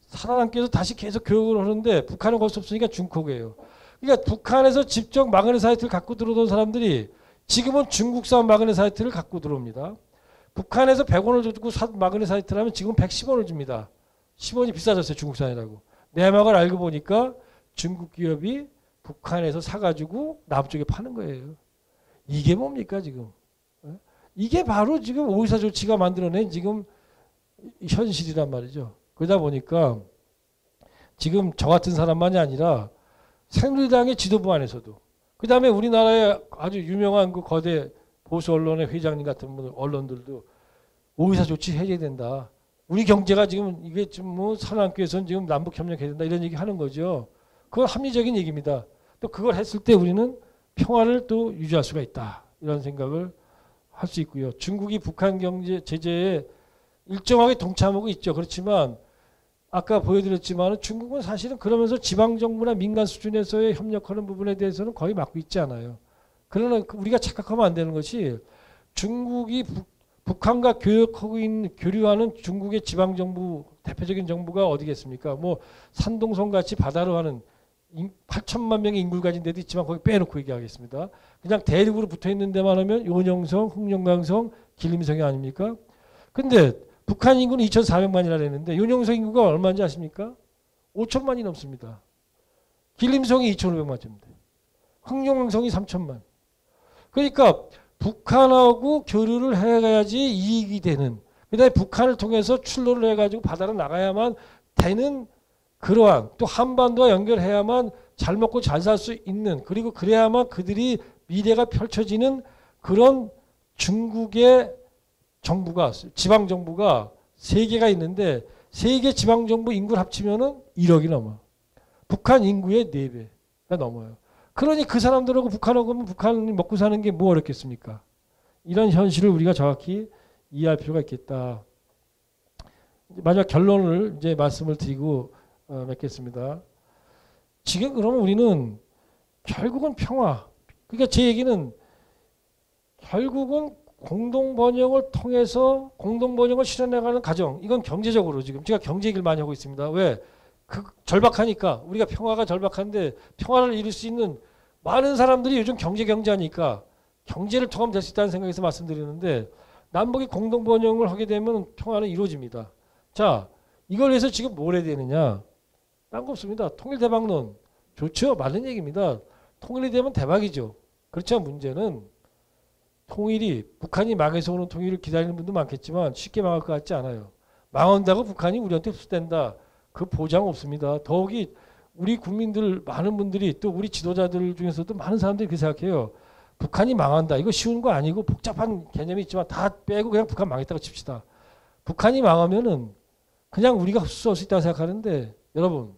살아남기 위해서 다시 계속 교육을 하는데 북한은 걸 수 없으니까 중국이에요. 그러니까 북한에서 직접 마그네 사이트를 갖고 들어오던 사람들이 지금은 중국산 마그네 사이트를 갖고 들어옵니다. 북한에서 100원을 주고 산 마그네 사이트라면 지금 110원을 줍니다. 10원이 비싸졌어요. 중국산이라고. 내막을 알고 보니까 중국 기업이 북한에서 사가지고 남쪽에 파는 거예요. 이게 뭡니까 지금? 이게 바로 지금 오이사 조치가 만들어낸 지금 현실이란 말이죠. 그러다 보니까 지금 저 같은 사람만이 아니라 새누리당의 지도부 안에서도, 그 다음에 우리나라의 아주 유명한 그 거대 보수 언론의 회장님 같은 분들, 언론들도 오이사 조치 해제된다. 우리 경제가 지금 이게 좀 뭐 살아남기 위해서는 지금 남북 협력해야 된다 이런 얘기 하는 거죠. 그건 합리적인 얘기입니다. 또 그걸 했을 때 우리는 평화를 또 유지할 수가 있다 이런 생각을 할 수 있고요. 중국이 북한 경제 제재에 일정하게 동참하고 있죠. 그렇지만 아까 보여드렸지만 중국은 사실은 그러면서 지방정부나 민간 수준에서의 협력하는 부분에 대해서는 거의 막고 있지 않아요. 그러나 우리가 착각하면 안 되는 것이 중국이 북한과 교류하는 중국의 지방정부 대표적인 정부가 어디겠습니까? 뭐 산동성 같이 바다로 하는 8천만 명의 인구를 가진 데도 있지만 거기 빼놓고 얘기하겠습니다. 그냥 대륙으로 붙어있는 데만 하면 요녕성, 흑룡강성, 길림성이 아닙니까? 근데 북한 인구는 2,400만이라 했는데 요녕성 인구가 얼마인지 아십니까? 5천만이 넘습니다. 길림성이 2,500만입니다. 흑룡강성이 3천만. 그러니까 북한하고 교류를 해가야지 이익이 되는, 그다음에 북한을 통해서 출로를 해가지고 바다로 나가야만 되는 그러한, 또 한반도와 연결해야만 잘 먹고 잘 살 수 있는, 그리고 그래야만 그들이 미래가 펼쳐지는 그런 중국의 정부가, 지방정부가 3개가 있는데 3개 지방정부 인구를 합치면은 1억이 넘어. 북한 인구의 4배가 넘어요. 그러니 그 사람들하고 북한하고 하면 북한이 먹고 사는 게 뭐 어렵겠습니까? 이런 현실을 우리가 정확히 이해할 필요가 있겠다. 마지막 결론을 이제 말씀을 드리고 맺겠습니다. 지금 그러면 우리는 결국은 평화. 그러니까 제 얘기는 결국은 공동번영을 통해서 공동번영을 실현해가는 과정. 이건 경제적으로 지금 제가 경제 얘기를 많이 하고 있습니다. 왜? 절박하니까. 우리가 평화가 절박한데 평화를 이룰 수 있는 많은 사람들이 요즘 경제하니까 경제를 통하면 될 수 있다는 생각에서 말씀드리는데, 남북이 공동번영을 하게 되면 평화는 이루어집니다. 자, 이걸 위해서 지금 뭘 해야 되느냐? 딴 거 없습니다. 통일대박론. 좋죠. 맞는 얘기입니다. 통일이 되면 대박이죠. 그렇지만 문제는 통일이, 북한이 망해서 오는 통일을 기다리는 분도 많겠지만 쉽게 망할 것 같지 않아요. 망한다고 북한이 우리한테 흡수된다. 그 보장 없습니다. 더욱이 우리 국민들 많은 분들이, 또 우리 지도자들 중에서도 많은 사람들이 그렇게 생각해요. 북한이 망한다. 이거 쉬운 거 아니고 복잡한 개념이 있지만 다 빼고 그냥 북한 망했다고 칩시다. 북한이 망하면은 그냥 우리가 흡수할 수 있다고 생각하는데, 여러분,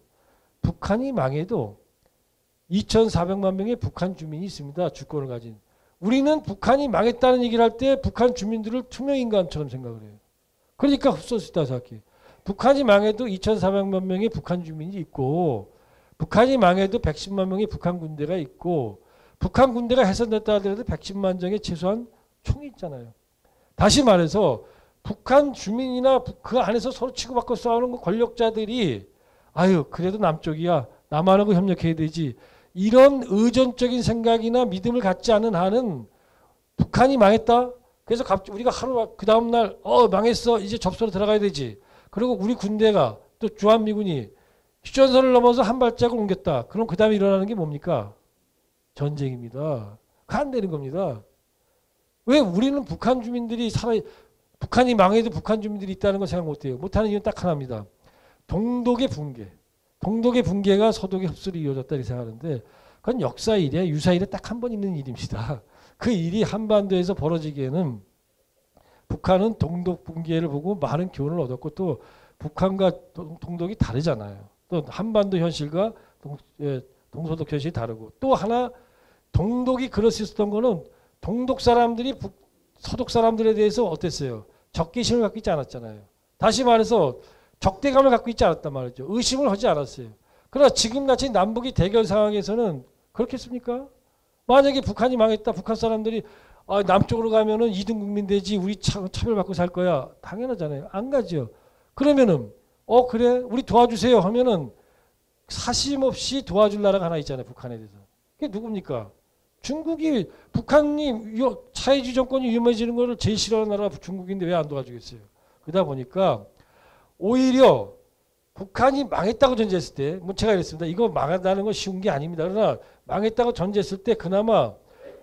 북한이 망해도 2,400만 명의 북한 주민이 있습니다. 주권을 가진. 우리는 북한이 망했다는 얘기를 할 때 북한 주민들을 투명인간처럼 생각을 해요. 그러니까 흡수할 수 있다고 생각해요. 북한이 망해도 2,400만 명의 북한 주민이 있고, 북한이 망해도 110만 명의 북한 군대가 있고, 북한 군대가 해산됐다 하더라도 110만 정의 최소한 총이 있잖아요. 다시 말해서 북한 주민이나 그 안에서 서로 치고받고 싸우는 그 권력자들이 아유 그래도 남쪽이야, 남한하고 협력해야 되지, 이런 의존적인 생각이나 믿음을 갖지 않은 한은 북한이 망했다. 그래서 우리가 하루 그 다음날 망했어, 이제 접수로 들어가야 되지. 그리고 우리 군대가, 또 주한미군이 휴전선을 넘어서 한 발짝을 옮겼다. 그럼 그 다음에 일어나는 게 뭡니까? 전쟁입니다. 그거 안 되는 겁니다. 왜 우리는 북한 주민들이 북한이 망해도 북한 주민들이 있다는 걸 생각 못해요. 못하는 이유는 딱 하나입니다. 동독의 붕괴. 동독의 붕괴가 서독의 흡수로 이루어졌다 이렇게 생각하는데, 그건 역사의 일이야. 유사일에 딱 한 번 있는 일입니다. 그 일이 한반도에서 벌어지기에는 북한은 동독 붕괴를 보고 많은 교훈을 얻었고, 또 북한과 동독이 다르잖아요. 또 한반도 현실과 동서독 현실이 다르고, 또 하나 동독이 그럴 수 있었던 거는 동독 사람들이 서독 사람들에 대해서 어땠어요? 적개심을 갖고 있지 않았잖아요. 다시 말해서 적대감을 갖고 있지 않았단 말이죠. 의심을 하지 않았어요. 그러나 지금같이 남북이 대결 상황에서는 그렇겠습니까? 만약에 북한이 망했다, 북한 사람들이 남쪽으로 가면은 2등 국민 되지, 우리 차별받고 살 거야, 당연하잖아요. 안 가죠. 그러면은 그래 우리 도와주세요 하면은 사심 없이 도와줄 나라가 하나 있잖아요. 북한에 대해서. 그게 누굽니까? 중국이, 북한이 차이지 정권이 위험해지는 것을 제일 싫어하는 나라가 중국인데 왜 안 도와주겠어요? 그러다 보니까 오히려 북한이 망했다고 전제했을 때, 뭐 제가 이랬습니다. 이거 망한다는 건 쉬운 게 아닙니다. 그러나 망했다고 전제했을 때 그나마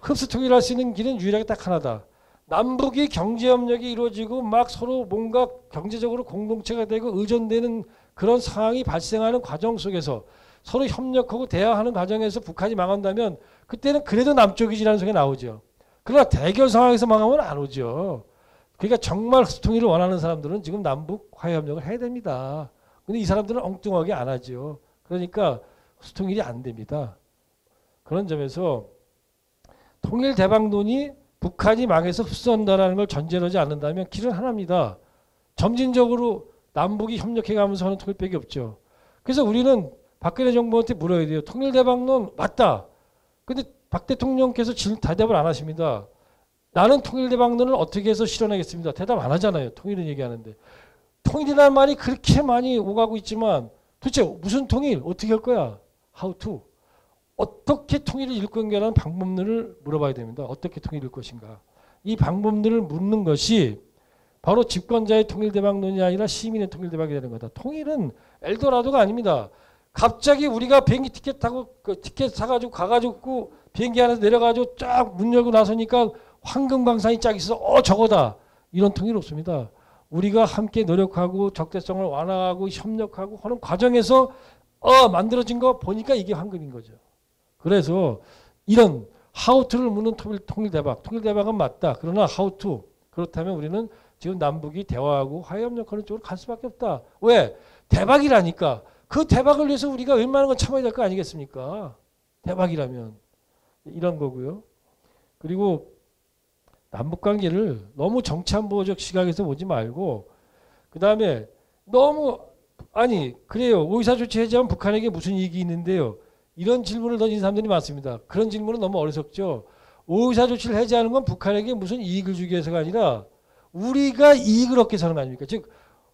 흡수 통일할 수 있는 길은 유일하게 딱 하나다. 남북이 경제협력이 이루어지고 막 서로 뭔가 경제적으로 공동체가 되고 의존되는 그런 상황이 발생하는 과정 속에서 서로 협력하고 대화하는 과정에서 북한이 망한다면 그때는 그래도 남쪽이지라는 소리가 나오죠. 그러나 대결 상황에서 망하면 안 오죠. 그러니까 정말 흡수 통일을 원하는 사람들은 지금 남북 화해협력을 해야 됩니다. 근데 이 사람들은 엉뚱하게 안 하죠. 그러니까 흡수 통일이 안 됩니다. 그런 점에서 통일 대박론이 북한이 망해서 흡수한다는 걸 전제로 하지 않는다면 길은 하나입니다. 점진적으로 남북이 협력해가면서 하는 통일밖에 없죠. 그래서 우리는 박근혜 정부한테 물어야 돼요. 통일 대박론 맞다. 근데 박 대통령께서 대답을 안 하십니다. 나는 통일 대박론을 어떻게 해서 실현하겠습니다. 대답 안 하잖아요. 통일은 얘기하는데. 통일이라는 말이 그렇게 많이 오가고 있지만 도대체 무슨 통일? 어떻게 할 거야? How to? 어떻게 통일을 이룰 건가라는 방법론을 물어봐야 됩니다. 어떻게 통일을 이룰 것인가. 이 방법론을 묻는 것이 바로 집권자의 통일 대박론이 아니라 시민의 통일 대박이 되는 거다. 통일은 엘도라도가 아닙니다. 갑자기 우리가 비행기 티켓 타고 티켓 사가지고 가가지고 비행기 안에서 내려가지고 쫙 문 열고 나서니까 황금광산이 쫙 있어. 저거다. 이런 통일 없습니다. 우리가 함께 노력하고 적대성을 완화하고 협력하고 하는 과정에서 만들어진 거 보니까 이게 황금인 거죠. 그래서 이런 how to를 묻는 통일 대박. 통일 대박은 맞다. 그러나 how to. 그렇다면 우리는 지금 남북이 대화하고 화해협력하는 쪽으로 갈 수밖에 없다. 왜? 대박이라니까. 그 대박을 위해서 우리가 웬만한 건 참아야 될 거 아니겠습니까? 대박이라면. 이런 거고요. 그리고 남북관계를 너무 정치안보적 시각에서 보지 말고 그 다음에 너무 그래요. 의사조치 해제하면 북한에게 무슨 이익이 있는데요. 이런 질문을 던진 사람들이 많습니다. 그런 질문은 너무 어리석죠. 의사조치를 해제하는 건 북한에게 무슨 이익을 주기 위해서가 아니라 우리가 이익을 얻기 위해서 하는 거 아닙니까? 즉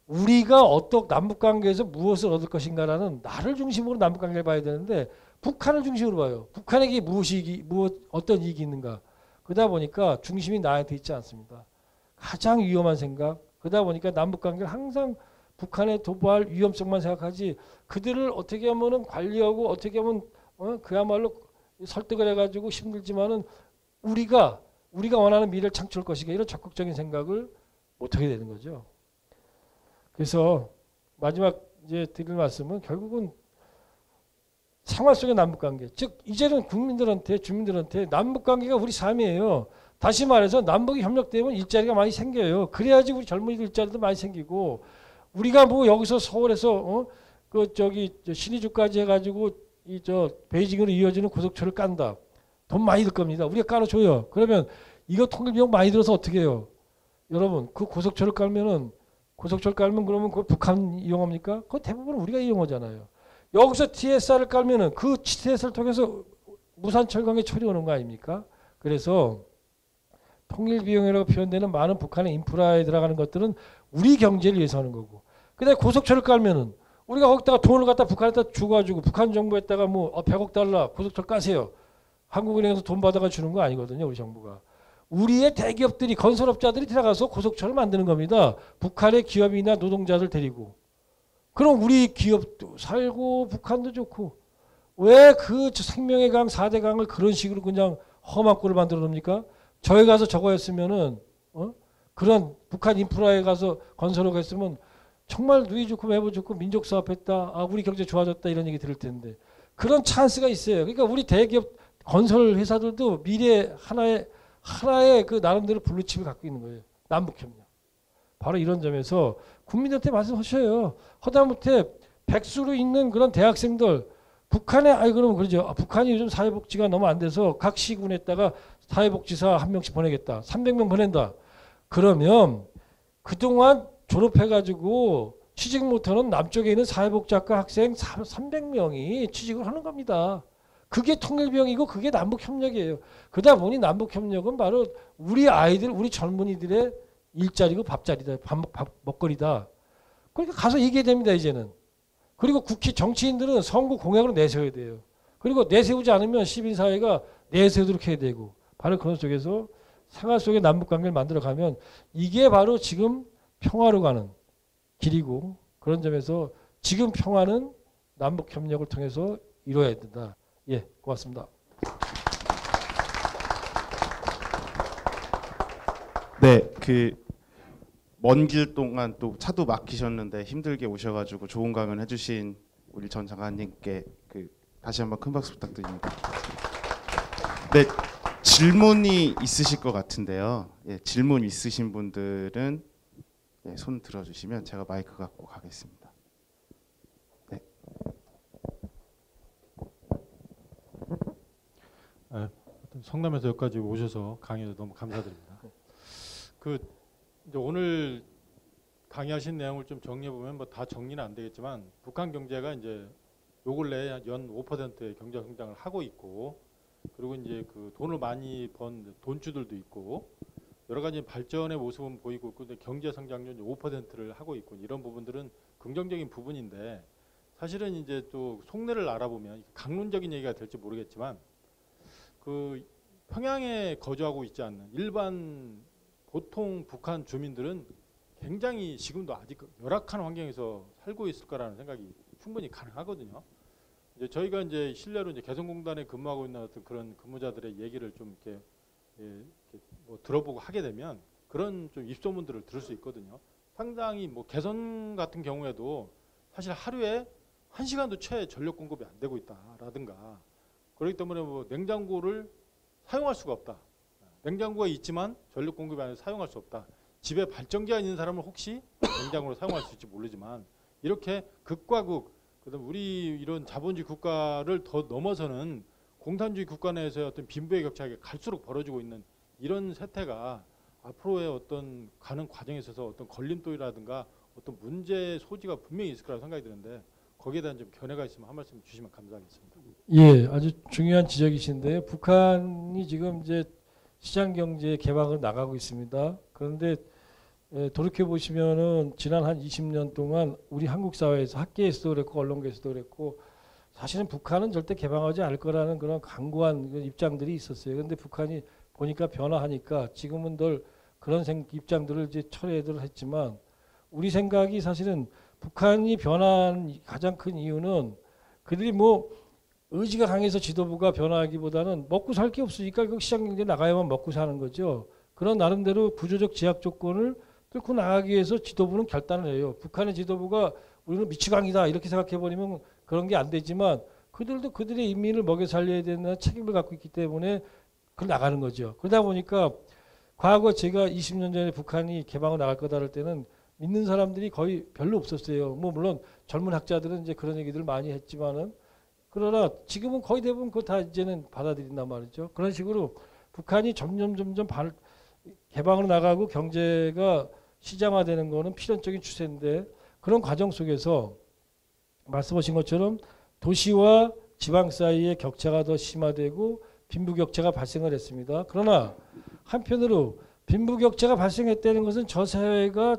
우리가 남북관계에서 무엇을 얻을 것인가라는 나를 중심으로 남북관계를 봐야 되는데 북한을 중심으로 봐요. 북한에게 어떤 이익이 있는가. 그러다 보니까 중심이 나한테 있지 않습니다. 가장 위험한 생각. 그러다 보니까 남북관계를 항상 북한의 도발 위험성만 생각하지 그들을 어떻게 하면은 관리하고 어떻게 하면 그야말로 설득을 해가지고 힘들지만은 우리가 원하는 미래를 창출할 것이다. 이런 적극적인 생각을 못하게 되는 거죠. 그래서 마지막 이제 드릴 말씀은 결국은 생활 속의 남북관계. 즉 이제는 주민들한테 남북관계가 우리 삶이에요. 다시 말해서 남북이 협력되면 일자리가 많이 생겨요. 그래야지 우리 젊은이들 일자리도 많이 생기고 우리가 뭐 여기서 서울에서 신의주까지 해가지고 베이징으로 이어지는 고속철을 깐다. 돈 많이 들 겁니다. 우리가 깔아줘요. 그러면 이거 통일 비용 많이 들어서 어떻게 해요? 여러분 그 고속철을 깔면 그러면 그걸 북한 이용합니까? 그거 대부분 우리가 이용하잖아요. 여기서 TSR을 깔면은 그 TSR을 통해서 무산철강에 철이 오는 거 아닙니까? 그래서 통일 비용이라고 표현되는 많은 북한의 인프라에 들어가는 것들은 우리 경제를 위해서 하는 거고. 근데 고속철을 깔면은 우리가 거기다가 돈을 갖다 북한에다 주가지고 북한 정부에다가 100억 달러 고속철 까세요. 한국은행에서 돈 받아가 주는 거 아니거든요. 우리 정부가. 우리의 대기업들이 건설업자들이 들어가서 고속철을 만드는 겁니다. 북한의 기업이나 노동자들 데리고. 그럼 우리 기업도 살고 북한도 좋고 왜 그 생명의 강 4대 강을 그런 식으로 그냥 험한 꼴을 만들어 놓습니까? 저기 가서 저거 했으면은 그런 북한 인프라에 가서 건설하고 했으면 정말 누이 좋고 매부 좋고 민족 사업했다. 우리 경제 좋아졌다 이런 얘기 들을 텐데 그런 찬스가 있어요. 그러니까 우리 대기업 건설 회사들도 미래 하나의 그 나름대로 블루칩을 갖고 있는 거예요. 남북협력. 바로 이런 점에서 국민한테 말씀하셔요. 하다못해 백수로 있는 그런 대학생들 북한에 그러면 그러죠. 북한이 요즘 사회복지가 너무 안 돼서 각 시군에다가 사회복지사 한 명씩 보내겠다. 300명 보낸다. 그러면 그동안 졸업해가지고 취직 못하는 남쪽에 있는 사회복지학과 학생 300명이 취직을 하는 겁니다. 그게 통일비용이고 그게 남북협력이에요. 그러다 보니 남북협력은 바로 우리 아이들, 우리 젊은이들의 일자리고 밥자리다. 먹거리다. 그러니까 가서 얘기해야 됩니다. 이제는. 그리고 국회 정치인들은 선거 공약으로 내세워야 돼요. 그리고 내세우지 않으면 시민사회가 내세우도록 해야 되고 바로 그런 속에서 생활 속의 남북관계를 만들어가면 이게 바로 지금 평화로 가는 길이고 그런 점에서 지금 평화는 남북 협력을 통해서 이루어야 된다. 예, 고맙습니다. 네, 먼 길 동안 또 차도 막히셨는데 힘들게 오셔가지고 좋은 강연 해주신 우리 전 장관님께 다시 한번 큰 박수 부탁드립니다. 네, 질문이 있으실 것 같은데요. 예, 질문 있으신 분들은 예, 손 들어주시면 제가 마이크 갖고 가겠습니다. 네. 성남에서 여기까지 오셔서 강의해 너무 감사드립니다. 이제 오늘 강의하신 내용을 좀 정리해 보면 뭐 다 정리는 안 되겠지만 북한 경제가 이제 요 근래에 연 5%의 경제 성장을 하고 있고, 그리고 이제 돈을 많이 번 돈주들도 있고 여러 가지 발전의 모습은 보이고 있고, 근데 경제 성장률 5%를 하고 있고, 이런 부분들은 긍정적인 부분인데, 사실은 이제 또 속내를 알아보면 강론적인 얘기가 될지 모르겠지만 평양에 거주하고 있지 않는 일반 보통 북한 주민들은 굉장히 지금도 아직 열악한 환경에서 살고 있을 거라는 생각이 충분히 가능하거든요. 이제 저희가 이제 실례로 이제 개성공단에 근무하고 있는 어떤 그런 근무자들의 얘기를 좀 이렇게 뭐 들어보고 하게 되면 그런 좀 입소문들을 들을 수 있거든요. 상당히 뭐 개선 같은 경우에도 사실 하루에 1시간도 채 전력 공급이 안 되고 있다라든가, 그렇기 때문에 뭐 냉장고를 사용할 수가 없다. 냉장고가 있지만 전력 공급이 안 돼서 사용할 수 없다. 집에 발전기가 있는 사람은 혹시 냉장고를 사용할 수 있을지 모르지만, 이렇게 극과 극, 그다음 우리 이런 자본주의 국가를 더 넘어서는 공산주의 국가 내에서의 어떤 빈부의 격차가 갈수록 벌어지고 있는 이런 세태가 앞으로의 어떤 가는 과정에 있어서 어떤 걸림돌이라든가 어떤 문제의 소지가 분명히 있을 거라고 생각이 드는데, 거기에 대한 좀 견해가 있으면 한 말씀 주시면 감사하겠습니다. 예, 아주 중요한 지적이신데요. 북한이 지금 이제 시장 경제 개방을 나가고 있습니다. 그런데 돌이켜 보시면은 지난 한 20년 동안 우리 한국 사회에서 학계에서도 그랬고 언론계에서도 그랬고 사실은 북한은 절대 개방하지 않을 거라는 그런 강고한 입장들이 있었어요. 그런데 북한이 보니까 변화하니까 지금은 늘 그런 입장들을 이제 철회를 했지만, 우리 생각이 사실은 북한이 변한 가장 큰 이유는 그들이 뭐 의지가 강해서 지도부가 변화하기보다는 먹고 살 게 없으니까 그 시장 경제에 나가야만 먹고 사는 거죠. 그런 나름대로 구조적 제약 조건을 뚫고 나가기 위해서 지도부는 결단을 해요. 북한의 지도부가 우리는 미치광이다 이렇게 생각해버리면 그런 게 안 되지만, 그들도 그들의 인민을 먹여 살려야 되는 책임을 갖고 있기 때문에 그걸 나가는 거죠. 그러다 보니까 과거 제가 20년 전에 북한이 개방을 나갈 거다 할 때는 믿는 사람들이 거의 별로 없었어요. 뭐 물론 젊은 학자들은 이제 그런 얘기들을 많이 했지만은, 그러나 지금은 거의 대부분 그거 다 이제는 받아들인단 말이죠. 그런 식으로 북한이 점점 개방으로 나가고 경제가 시장화되는 거는 필연적인 추세인데, 그런 과정 속에서 말씀하신 것처럼 도시와 지방 사이의 격차가 더 심화되고 빈부격차가 발생을 했습니다. 그러나 한편으로 빈부격차가 발생했다는 것은 저 사회가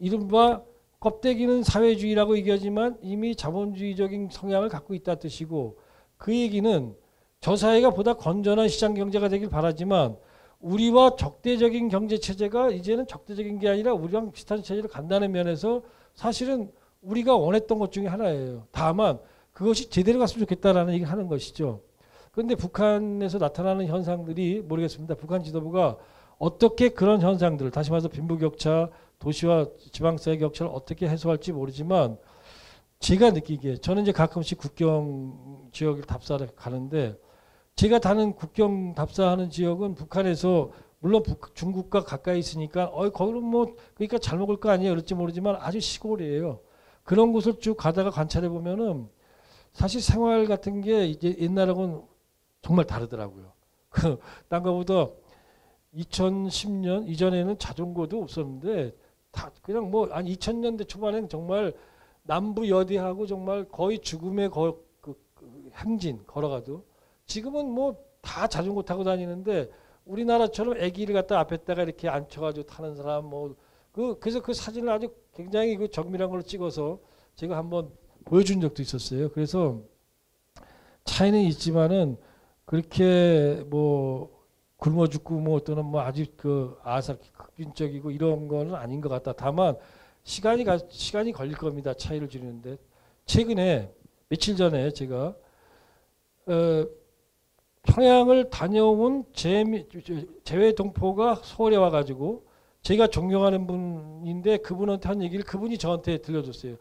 이른바 껍데기는 사회주의라고 얘기하지만 이미 자본주의적인 성향을 갖고 있다 뜻이고, 그 얘기는 저 사회가 보다 건전한 시장 경제가 되길 바라지만 우리와 적대적인 경제 체제가 이제는 적대적인 게 아니라 우리랑 비슷한 체제로 간다는 면에서 사실은 우리가 원했던 것 중에 하나예요. 다만 그것이 제대로 갔으면 좋겠다라는 얘기를 하는 것이죠. 그런데 북한에서 나타나는 현상들이 모르겠습니다. 북한 지도부가 어떻게 그런 현상들을, 다시 말해서 빈부격차, 도시와 지방 사이의 격차를 어떻게 해소할지 모르지만, 제가 느끼기에 저는 이제 가끔씩 국경 지역을 답사를 가는데, 제가 다는 국경 답사하는 지역은 북한에서 물론 중국과 가까이 있으니까 거기는 뭐 그러니까 잘 먹을 거 아니에요 그럴지 모르지만 아주 시골이에요. 그런 곳을 쭉 가다가 관찰해 보면은 사실 생활 같은 게 이제 옛날하고는 정말 다르더라고요. 딴 거보다 2010년 이전에는 자전거도 없었는데 다 그냥 뭐 한 2000년대 초반에는 정말 남부 여대하고 정말 거의 죽음의 행진 걸어가도, 지금은 뭐 다 자전거 타고 다니는데 우리나라처럼 아기를 갖다 앞에다가 이렇게 앉혀가지고 타는 사람 그래서 그 사진을 아주 굉장히 정밀한 걸로 찍어서 제가 한번 보여준 적도 있었어요. 그래서 차이는 있지만은 그렇게 뭐 굶어 죽고 뭐 또는 뭐 아주 극빈적이고 이런 거는 아닌 것 같다. 다만 시간이 걸릴 겁니다. 차이를 줄이는데. 최근에 며칠 전에 제가 평양을 다녀온 재외 동포가 서울에 와가지고 제가 존경하는 분인데 그분한테 한 얘기를 그분이 저한테 들려줬어요.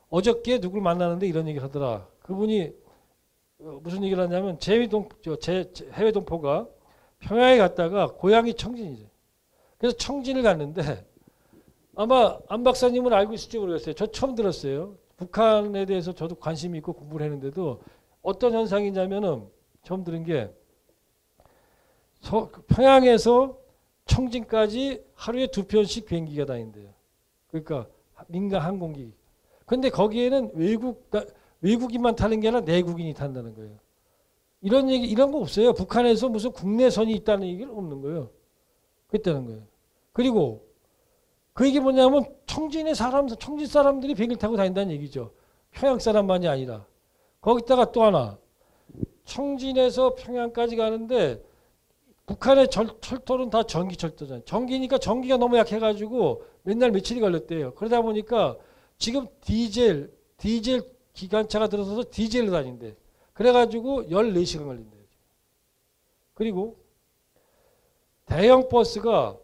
어저께 누굴 만나는데 이런 얘기를 하더라. 그분이 무슨 얘기를 하냐면 해외 동포가 평양에 갔다가 고향이 청진이죠. 그래서 청진을 갔는데 아마 안 박사님은 알고 있을지 모르겠어요. 저 처음 들었어요. 북한에 대해서 저도 관심이 있고 공부를 했는데도 어떤 현상이냐면은 처음 들은 게 평양에서 청진까지 하루에 2편씩 비행기가 다닌대요. 그러니까 민간 항공기. 근데 거기에는 외국인만 타는 게 아니라 내국인이 탄다는 거예요. 이런 거 없어요. 북한에서 무슨 국내선이 있다는 얘기는 없는 거예요. 그랬다는 거예요. 그리고 그 얘기 뭐냐면 청진 사람들이 비행기를 타고 다닌다는 얘기죠. 평양 사람만이 아니라. 거기다가 또 하나. 청진에서 평양까지 가는데 북한의 철도는 다 전기철도잖아요. 전기니까 전기가 너무 약해가지고 맨날 며칠이 걸렸대요. 그러다 보니까 지금 디젤 기관차가 들어서서 디젤로 다닌대. 그래가지고 14시간 걸린대요. 그리고 대형 버스가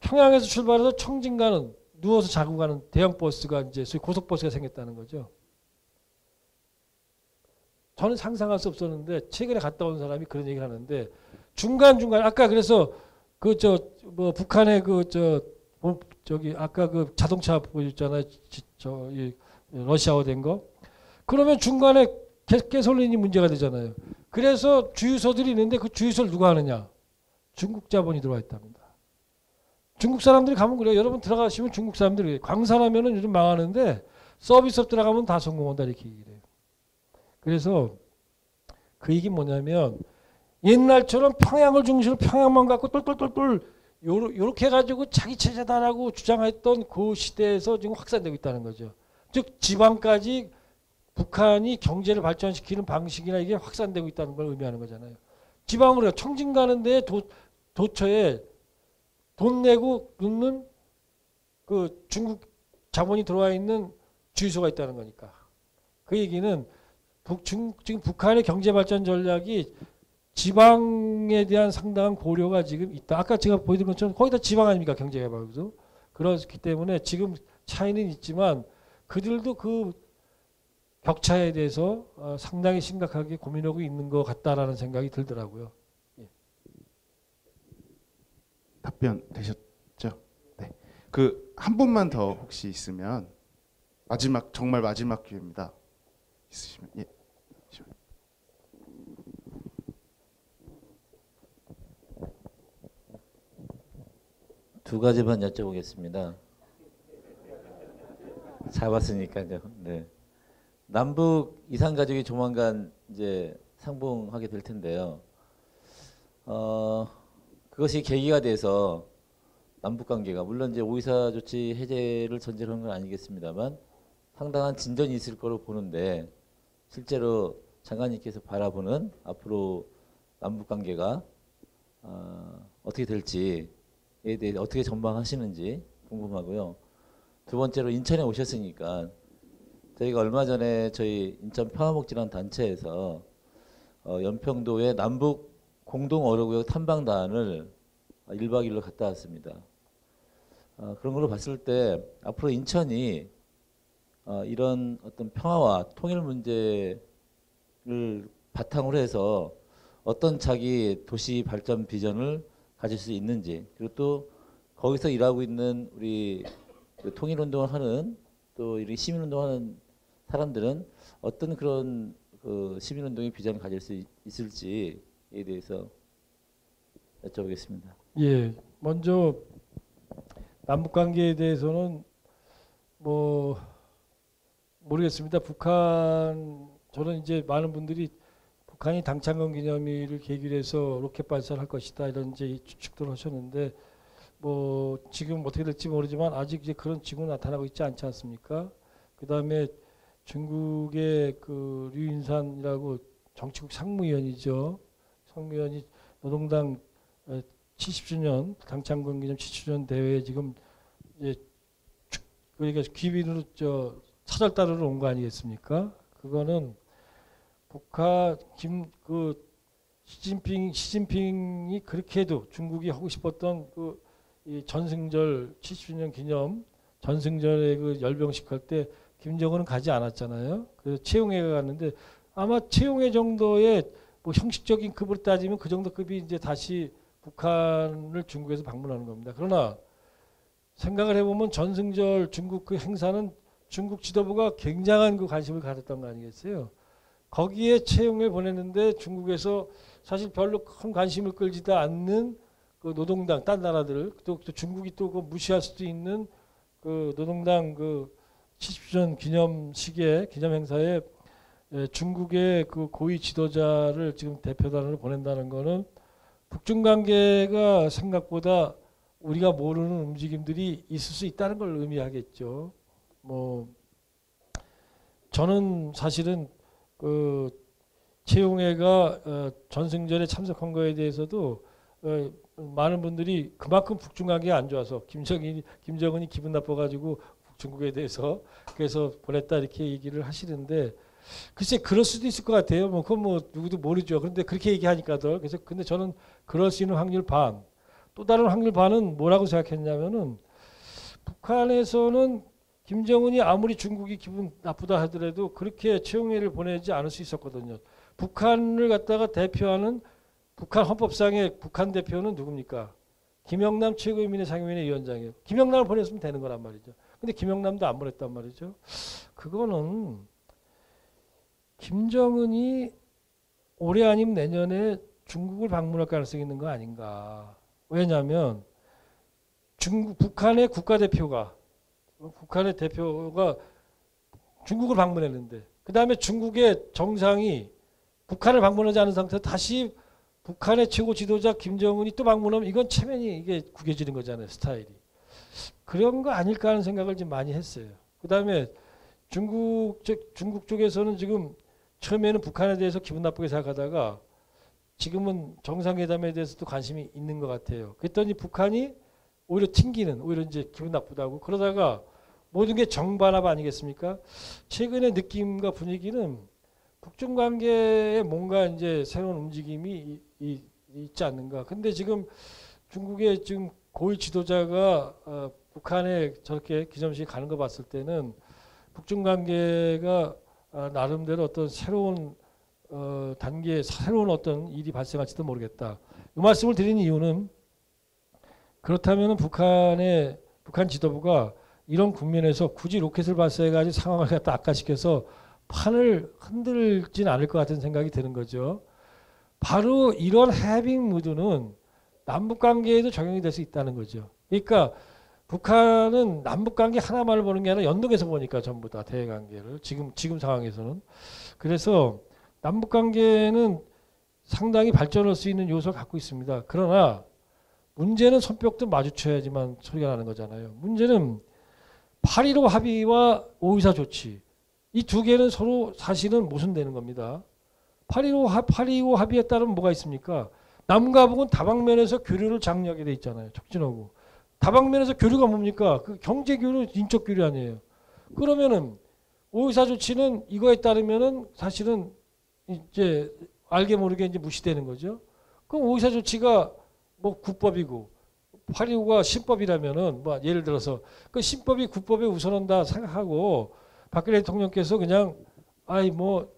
평양에서 출발해서 청진 가는 누워서 자고 가는 대형 버스가 이제 소위 고속버스가 생겼다는 거죠. 저는 상상할 수 없었는데 최근에 갔다 온 사람이 그런 얘기를 하는데 중간중간 아까 그래서 북한의 저기 아까 그 자동차 보여줬잖아요. 러시아어 된 거. 그러면 중간에 가솔린이 문제가 되잖아요. 그래서 주유소들이 있는데 그 주유소를 누가 하느냐? 중국 자본이 들어와 있답니다. 중국 사람들이 가면 그래요. 여러분 들어가시면 중국 사람들이 광산하면은 요즘 망하는데 서비스업 들어가면 다 성공한다 이렇게 얘기를 해요. 그래서 그 얘기 뭐냐면 옛날처럼 평양을 중심으로 평양만 갖고 똘똘똘똘 요렇게 해가지고 자기 체제다라고 주장했던 그 시대에서 지금 확산되고 있다는 거죠. 즉 지방까지 북한이 경제를 발전시키는 방식이나 이게 확산되고 있다는 걸 의미하는 거잖아요. 지방으로 청진 가는데 도처에 돈 내고 눕는 그 중국 자본이 들어와 있는 주유소가 있다는 거니까. 그 얘기는 지금 북한의 경제 발전 전략이 지방에 대한 상당한 고려가 지금 있다. 아까 제가 보여드린 것처럼 거의 다 지방 아닙니까? 경제개발도. 그렇기 때문에 지금 차이는 있지만 그들도 그 격차에 대해서 상당히 심각하게 고민하고 있는 것 같다라는 생각이 들더라고요. 예. 답변 되셨죠? 네. 그 한 분만 더 혹시 있으면 정말 마지막 기회입니다. 있으시면 예. 두 가지만 여쭤보겠습니다. 잡았으니까요. 네. 남북 이산 가족이 조만간 이제 상봉하게 될 텐데요. 그것이 계기가 돼서 남북 관계가 물론 이제 5.24 조치 해제를 전제로 한 건 아니겠습니다만 상당한 진전이 있을 거로 보는데 실제로 장관님께서 바라보는 앞으로 남북 관계가 어떻게 될지에 대해 어떻게 전망하시는지 궁금하고요. 두 번째로 인천에 오셨으니까 저희가 얼마 전에 저희 인천 평화목지라는 단체에서 연평도의 남북 공동 어뢰구역 탐방단을 1박 2일로 갔다 왔습니다. 그런 걸로 봤을 때 앞으로 인천이 이런 어떤 평화와 통일 문제를 바탕으로 해서 어떤 자기 도시 발전 비전을 가질 수 있는지, 그리고 또 거기서 일하고 있는 우리 통일운동을 하는 또 이 시민운동하는 사람들은 어떤 그런 그 시민운동의 비전을 가질 수 있을지에 대해서 여쭤보겠습니다. 예, 먼저 남북 관계에 대해서는 뭐 모르겠습니다. 저는 이제 많은 분들이 북한이 당창건 기념일을 계기로 해서 로켓 발사를 할 것이다 이런 이제 추측들을 하셨는데 뭐 지금 어떻게 될지 모르지만 아직 이제 그런 징후 나타나고 있지 않지 않습니까? 그다음에 중국의 그 류인산이라고 정치국 상무위원이죠. 상무위원이 노동당 70주년 당창건 기념 70주년 대회에 지금 이제 그러니까 귀빈으로 차절 따르러 온 거 아니겠습니까? 그거는 북한 시진핑이 그렇게도 중국이 하고 싶었던 이 전승절 70주년 기념 전승절의 그 열병식 할 때 김정은은 가지 않았잖아요. 그래서 최용해가 갔는데 아마 최용해 정도의 뭐 형식적인 급으로 따지면 그 정도 급이 이제 다시 북한을 중국에서 방문하는 겁니다. 그러나 생각을 해보면 전승절 중국 그 행사는 중국 지도부가 굉장한 그 관심을 가졌던 거 아니겠어요? 거기에 채용을 보냈는데 중국에서 사실 별로 큰 관심을 끌지도 않는 그 노동당 딴 나라들 또 중국이 또 그 무시할 수도 있는 그 노동당 그 70주년 기념식에 기념 행사에 중국의 그 고위 지도자를 지금 대표단으로 보낸다는 거는 북중 관계가 생각보다 우리가 모르는 움직임들이 있을 수 있다는 걸 의미하겠죠. 뭐 저는 사실은 그 최용해가 전승절에 참석한 거에 대해서도 많은 분들이 그만큼 북중 관계가 안 좋아서 김정은이 기분 나빠가지고 중국에 대해서 그래서 보냈다 이렇게 얘기를 하시는데 글쎄 그럴 수도 있을 것 같아요. 뭐 그건 뭐 누구도 모르죠. 그런데 그렇게 얘기하니까들 그래서 근데 저는 그럴 수 있는 확률 반. 또 다른 확률 반은 뭐라고 생각했냐면은 북한에서는 김정은이 아무리 중국이 기분 나쁘다 하더라도 그렇게 최용해를 보내지 않을 수 있었거든요. 북한을 갖다가 대표하는 북한 헌법상의 북한 대표는 누굽니까? 김영남 최고인민의 상임위원회 위원장이에요. 김영남을 보냈으면 되는 거란 말이죠. 근데 김영남도 안 보냈단 말이죠. 그거는 김정은이 올해 아니면 내년에 중국을 방문할 가능성이 있는 거 아닌가. 왜냐하면 북한의 국가대표가 중국을 방문했는데 그 다음에 중국의 정상이 북한을 방문하지 않은 상태에서 다시 북한의 최고 지도자 김정은이 또 방문하면 이건 체면이 이게 구겨지는 거잖아요. 스타일이. 그런 거 아닐까 하는 생각을 좀 많이 했어요. 그 다음에 중국 쪽에서는 지금 처음에는 북한에 대해서 기분 나쁘게 생각하다가 지금은 정상회담에 대해서도 관심이 있는 것 같아요. 그랬더니 북한이 오히려 튕기는, 오히려 이제 기분 나쁘다고 그러다가 모든 게 정반합 아니겠습니까? 최근의 느낌과 분위기는 북중 관계에 뭔가 이제 새로운 움직임이 있지 않는가. 근데 지금 중국의 지금 고위 지도자가 북한에 저렇게 기념식에 가는 거 봤을 때는 북중 관계가 나름대로 어떤 새로운 단계, 새로운 어떤 일이 발생할지도 모르겠다. 이 말씀을 드리는 이유는 그렇다면 북한 지도부가 이런 국면에서 굳이 로켓을 발사해가지고 상황을 갖다 악화시켜서 판을 흔들진 않을 것 같은 생각이 드는 거죠. 바로 이런 해빙 무드는 남북관계에도 적용이 될 수 있다는 거죠. 그러니까 북한은 남북관계 하나만을 보는 게 아니라 연동해서 보니까 전부 다 대외관계를 지금 상황에서는. 그래서 남북관계는 상당히 발전할 수 있는 요소를 갖고 있습니다. 그러나 문제는 손뼉도 마주쳐야지만 소리가 나는 거잖아요. 문제는 8.15 합의와 5.24 조치 이 두 개는 서로 사실은 모순되는 겁니다. 8.25 합의에 따르면 뭐가 있습니까? 남과 북은 다방면에서 교류를 장려하게 돼 있잖아요. 촉진하고. 다방면에서 교류가 뭡니까? 그 경제 교류, 인적 교류 아니에요. 그러면은 5.24 조치는 이거에 따르면은 사실은 이제 알게 모르게 이제 무시되는 거죠. 그럼 5.24 조치가 뭐 국법이고 8.25가 신법이라면은 뭐 예를 들어서 그 신법이 국법에 우선한다 생각하고 박근혜 대통령께서 그냥 아이 뭐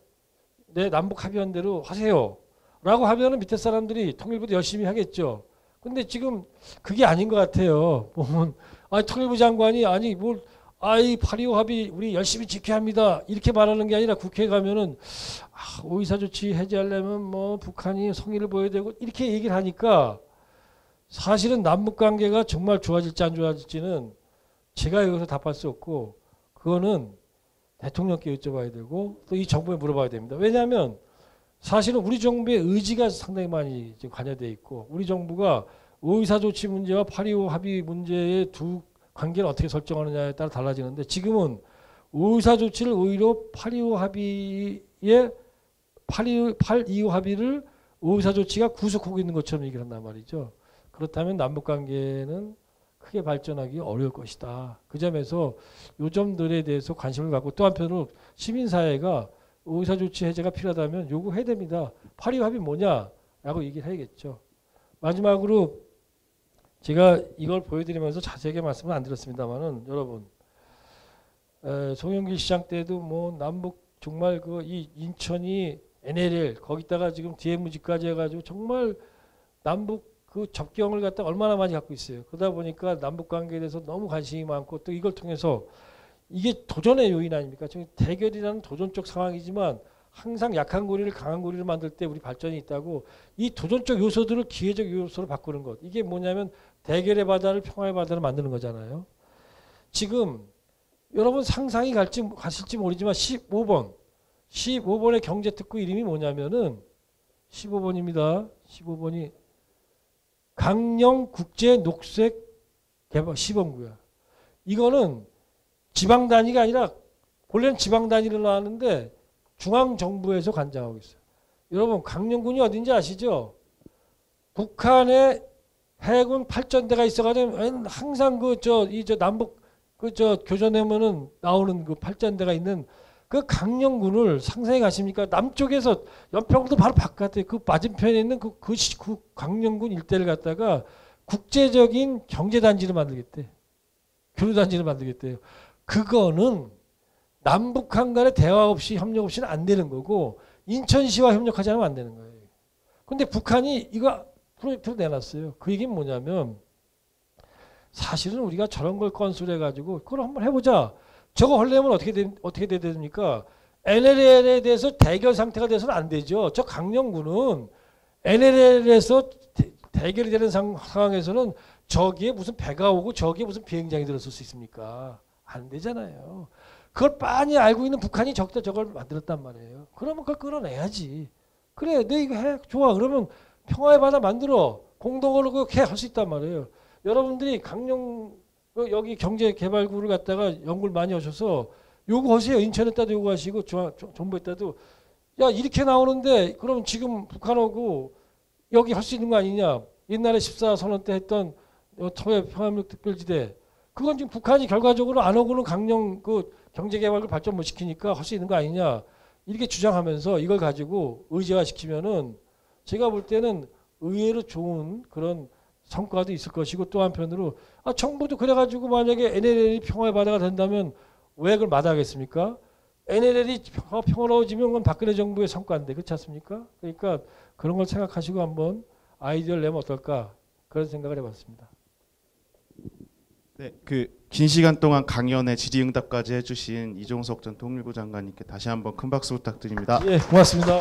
내 남북 합의한 대로 하세요. 라고 하면은 밑에 사람들이 통일부도 열심히 하겠죠. 근데 지금 그게 아닌 것 같아요. 보면 아니 통일부 장관이 아니 뭘 아이 8.25 합의 우리 열심히 지켜야 합니다. 이렇게 말하는 게 아니라 국회에 가면은 5.24 조치 해제하려면 뭐 북한이 성의를 보여야 되고 이렇게 얘기를 하니까 사실은 남북 관계가 정말 좋아질지 안 좋아질지는 제가 여기서 답할 수 없고 그거는 대통령께 여쭤봐야 되고 또 이 정부에 물어봐야 됩니다. 왜냐하면 사실은 우리 정부의 의지가 상당히 많이 지금 관여되어 있고 우리 정부가 5.24 조치 문제와 8.25 합의 문제의 두 관계를 어떻게 설정하느냐에 따라 달라지는데 지금은 5.24 조치를 오히려 8.25 합의에 8.25 합의를 5.24 조치가 구속하고 있는 것처럼 얘기를 한단 말이죠. 그렇다면 남북관계는 크게 발전하기 어려울 것이다. 그 점에서 요 점들에 대해서 관심을 갖고 또 한편으로 시민사회가 의사조치 해제가 필요하다면 요구해야 됩니다. 8.2 합의 뭐냐라고 얘기를 해야겠죠. 마지막으로 제가 이걸 보여드리면서 자세하게 말씀은 안 드렸습니다만은 여러분 송영길 시장 때도 뭐 남북 정말 그 이 인천이 NLL 거기다가 지금 DMZ까지 해가지고 정말 남북 그 접경을 갖다 얼마나 많이 갖고 있어요. 그러다 보니까 남북 관계에 대해서 너무 관심이 많고 또 이걸 통해서 이게 도전의 요인 아닙니까? 지금 대결이라는 도전적 상황이지만 항상 약한 고리를 강한 고리를 만들 때 우리 발전이 있다고 이 도전적 요소들을 기회적 요소로 바꾸는 것. 이게 뭐냐면 대결의 바다를 평화의 바다로 만드는 거잖아요. 지금 여러분 상상이 가실지 모르지만 15번의 경제특구 이름이 뭐냐면은 15번입니다. 15번이 강령국제녹색개발 시범구야. 이거는 지방 단위가 아니라 원래는 지방 단위로 나왔는데 중앙정부에서 관장하고 있어요. 여러분 강령군이 어딘지 아시죠? 북한에 해군 발전대가 있어가지고 항상 남북 교전하면은 나오는 그 발전대가 있는 그 강령군을 상상해 가십니까? 남쪽에서 연평도 바로 바깥에 그 맞은편에 있는 그 강령군 일대를 갖다가 국제적인 경제단지를 만들겠대. 교류단지를 만들겠대요. 그거는 남북한 간의 대화 없이 협력 없이는 안 되는 거고 인천시와 협력하지 않으면 안 되는 거예요. 근데 북한이 이거 프로젝트로 내놨어요. 그 얘기는 뭐냐면 사실은 우리가 저런 걸 건수를 해가지고 그걸 한번 해보자. 저거 하려면 어떻게 돼야 됩니까? NLL에 대해서 대결 상태가 돼서는 안 되죠. 저 강령군은 NLL에서 대결이 되는 상황에서는 저기에 무슨 배가 오고 저기에 무슨 비행장이 들었을 수 있습니까? 안 되잖아요. 그걸 빤히 알고 있는 북한이 저기다 저걸 만들었단 말이에요. 그러면 그걸 끌어내야지. 그래, 너 이거 해. 좋아. 그러면 평화의 바다 만들어. 공동으로 그렇게 할 수 있단 말이에요. 여러분들이 강령 여기 경제개발구를 갖다가 연구를 많이 하셔서 요구하세요. 인천에다도 요구하시고 정부에다도 야 이렇게 나오는데 그럼 지금 북한하고 여기 할 수 있는 거 아니냐. 옛날에 14선언 때 했던 토해 평화협력 특별지대 그건 지금 북한이 결과적으로 안 오고는 강령 그 경제개발을 발전 못 시키니까 할 수 있는 거 아니냐. 이렇게 주장하면서 이걸 가지고 의제화시키면은 제가 볼 때는 의외로 좋은 그런 성과도 있을 것이고 또 한편으로 정부도 그래가지고 만약에 NLL이 평화의 바다가 된다면 왜 그걸 마다하겠습니까? NLL이 평화로워지면 그건 박근혜 정부의 성과인데 그렇지 않습니까? 그러니까 그런 걸 생각하시고 한번 아이디어를 내면 어떨까 그런 생각을 해봤습니다. 네, 그 긴 시간 동안 강연에 질의응답까지 해주신 이종석 전 통일부 장관님께 다시 한번 큰 박수 부탁드립니다. 예, 고맙습니다.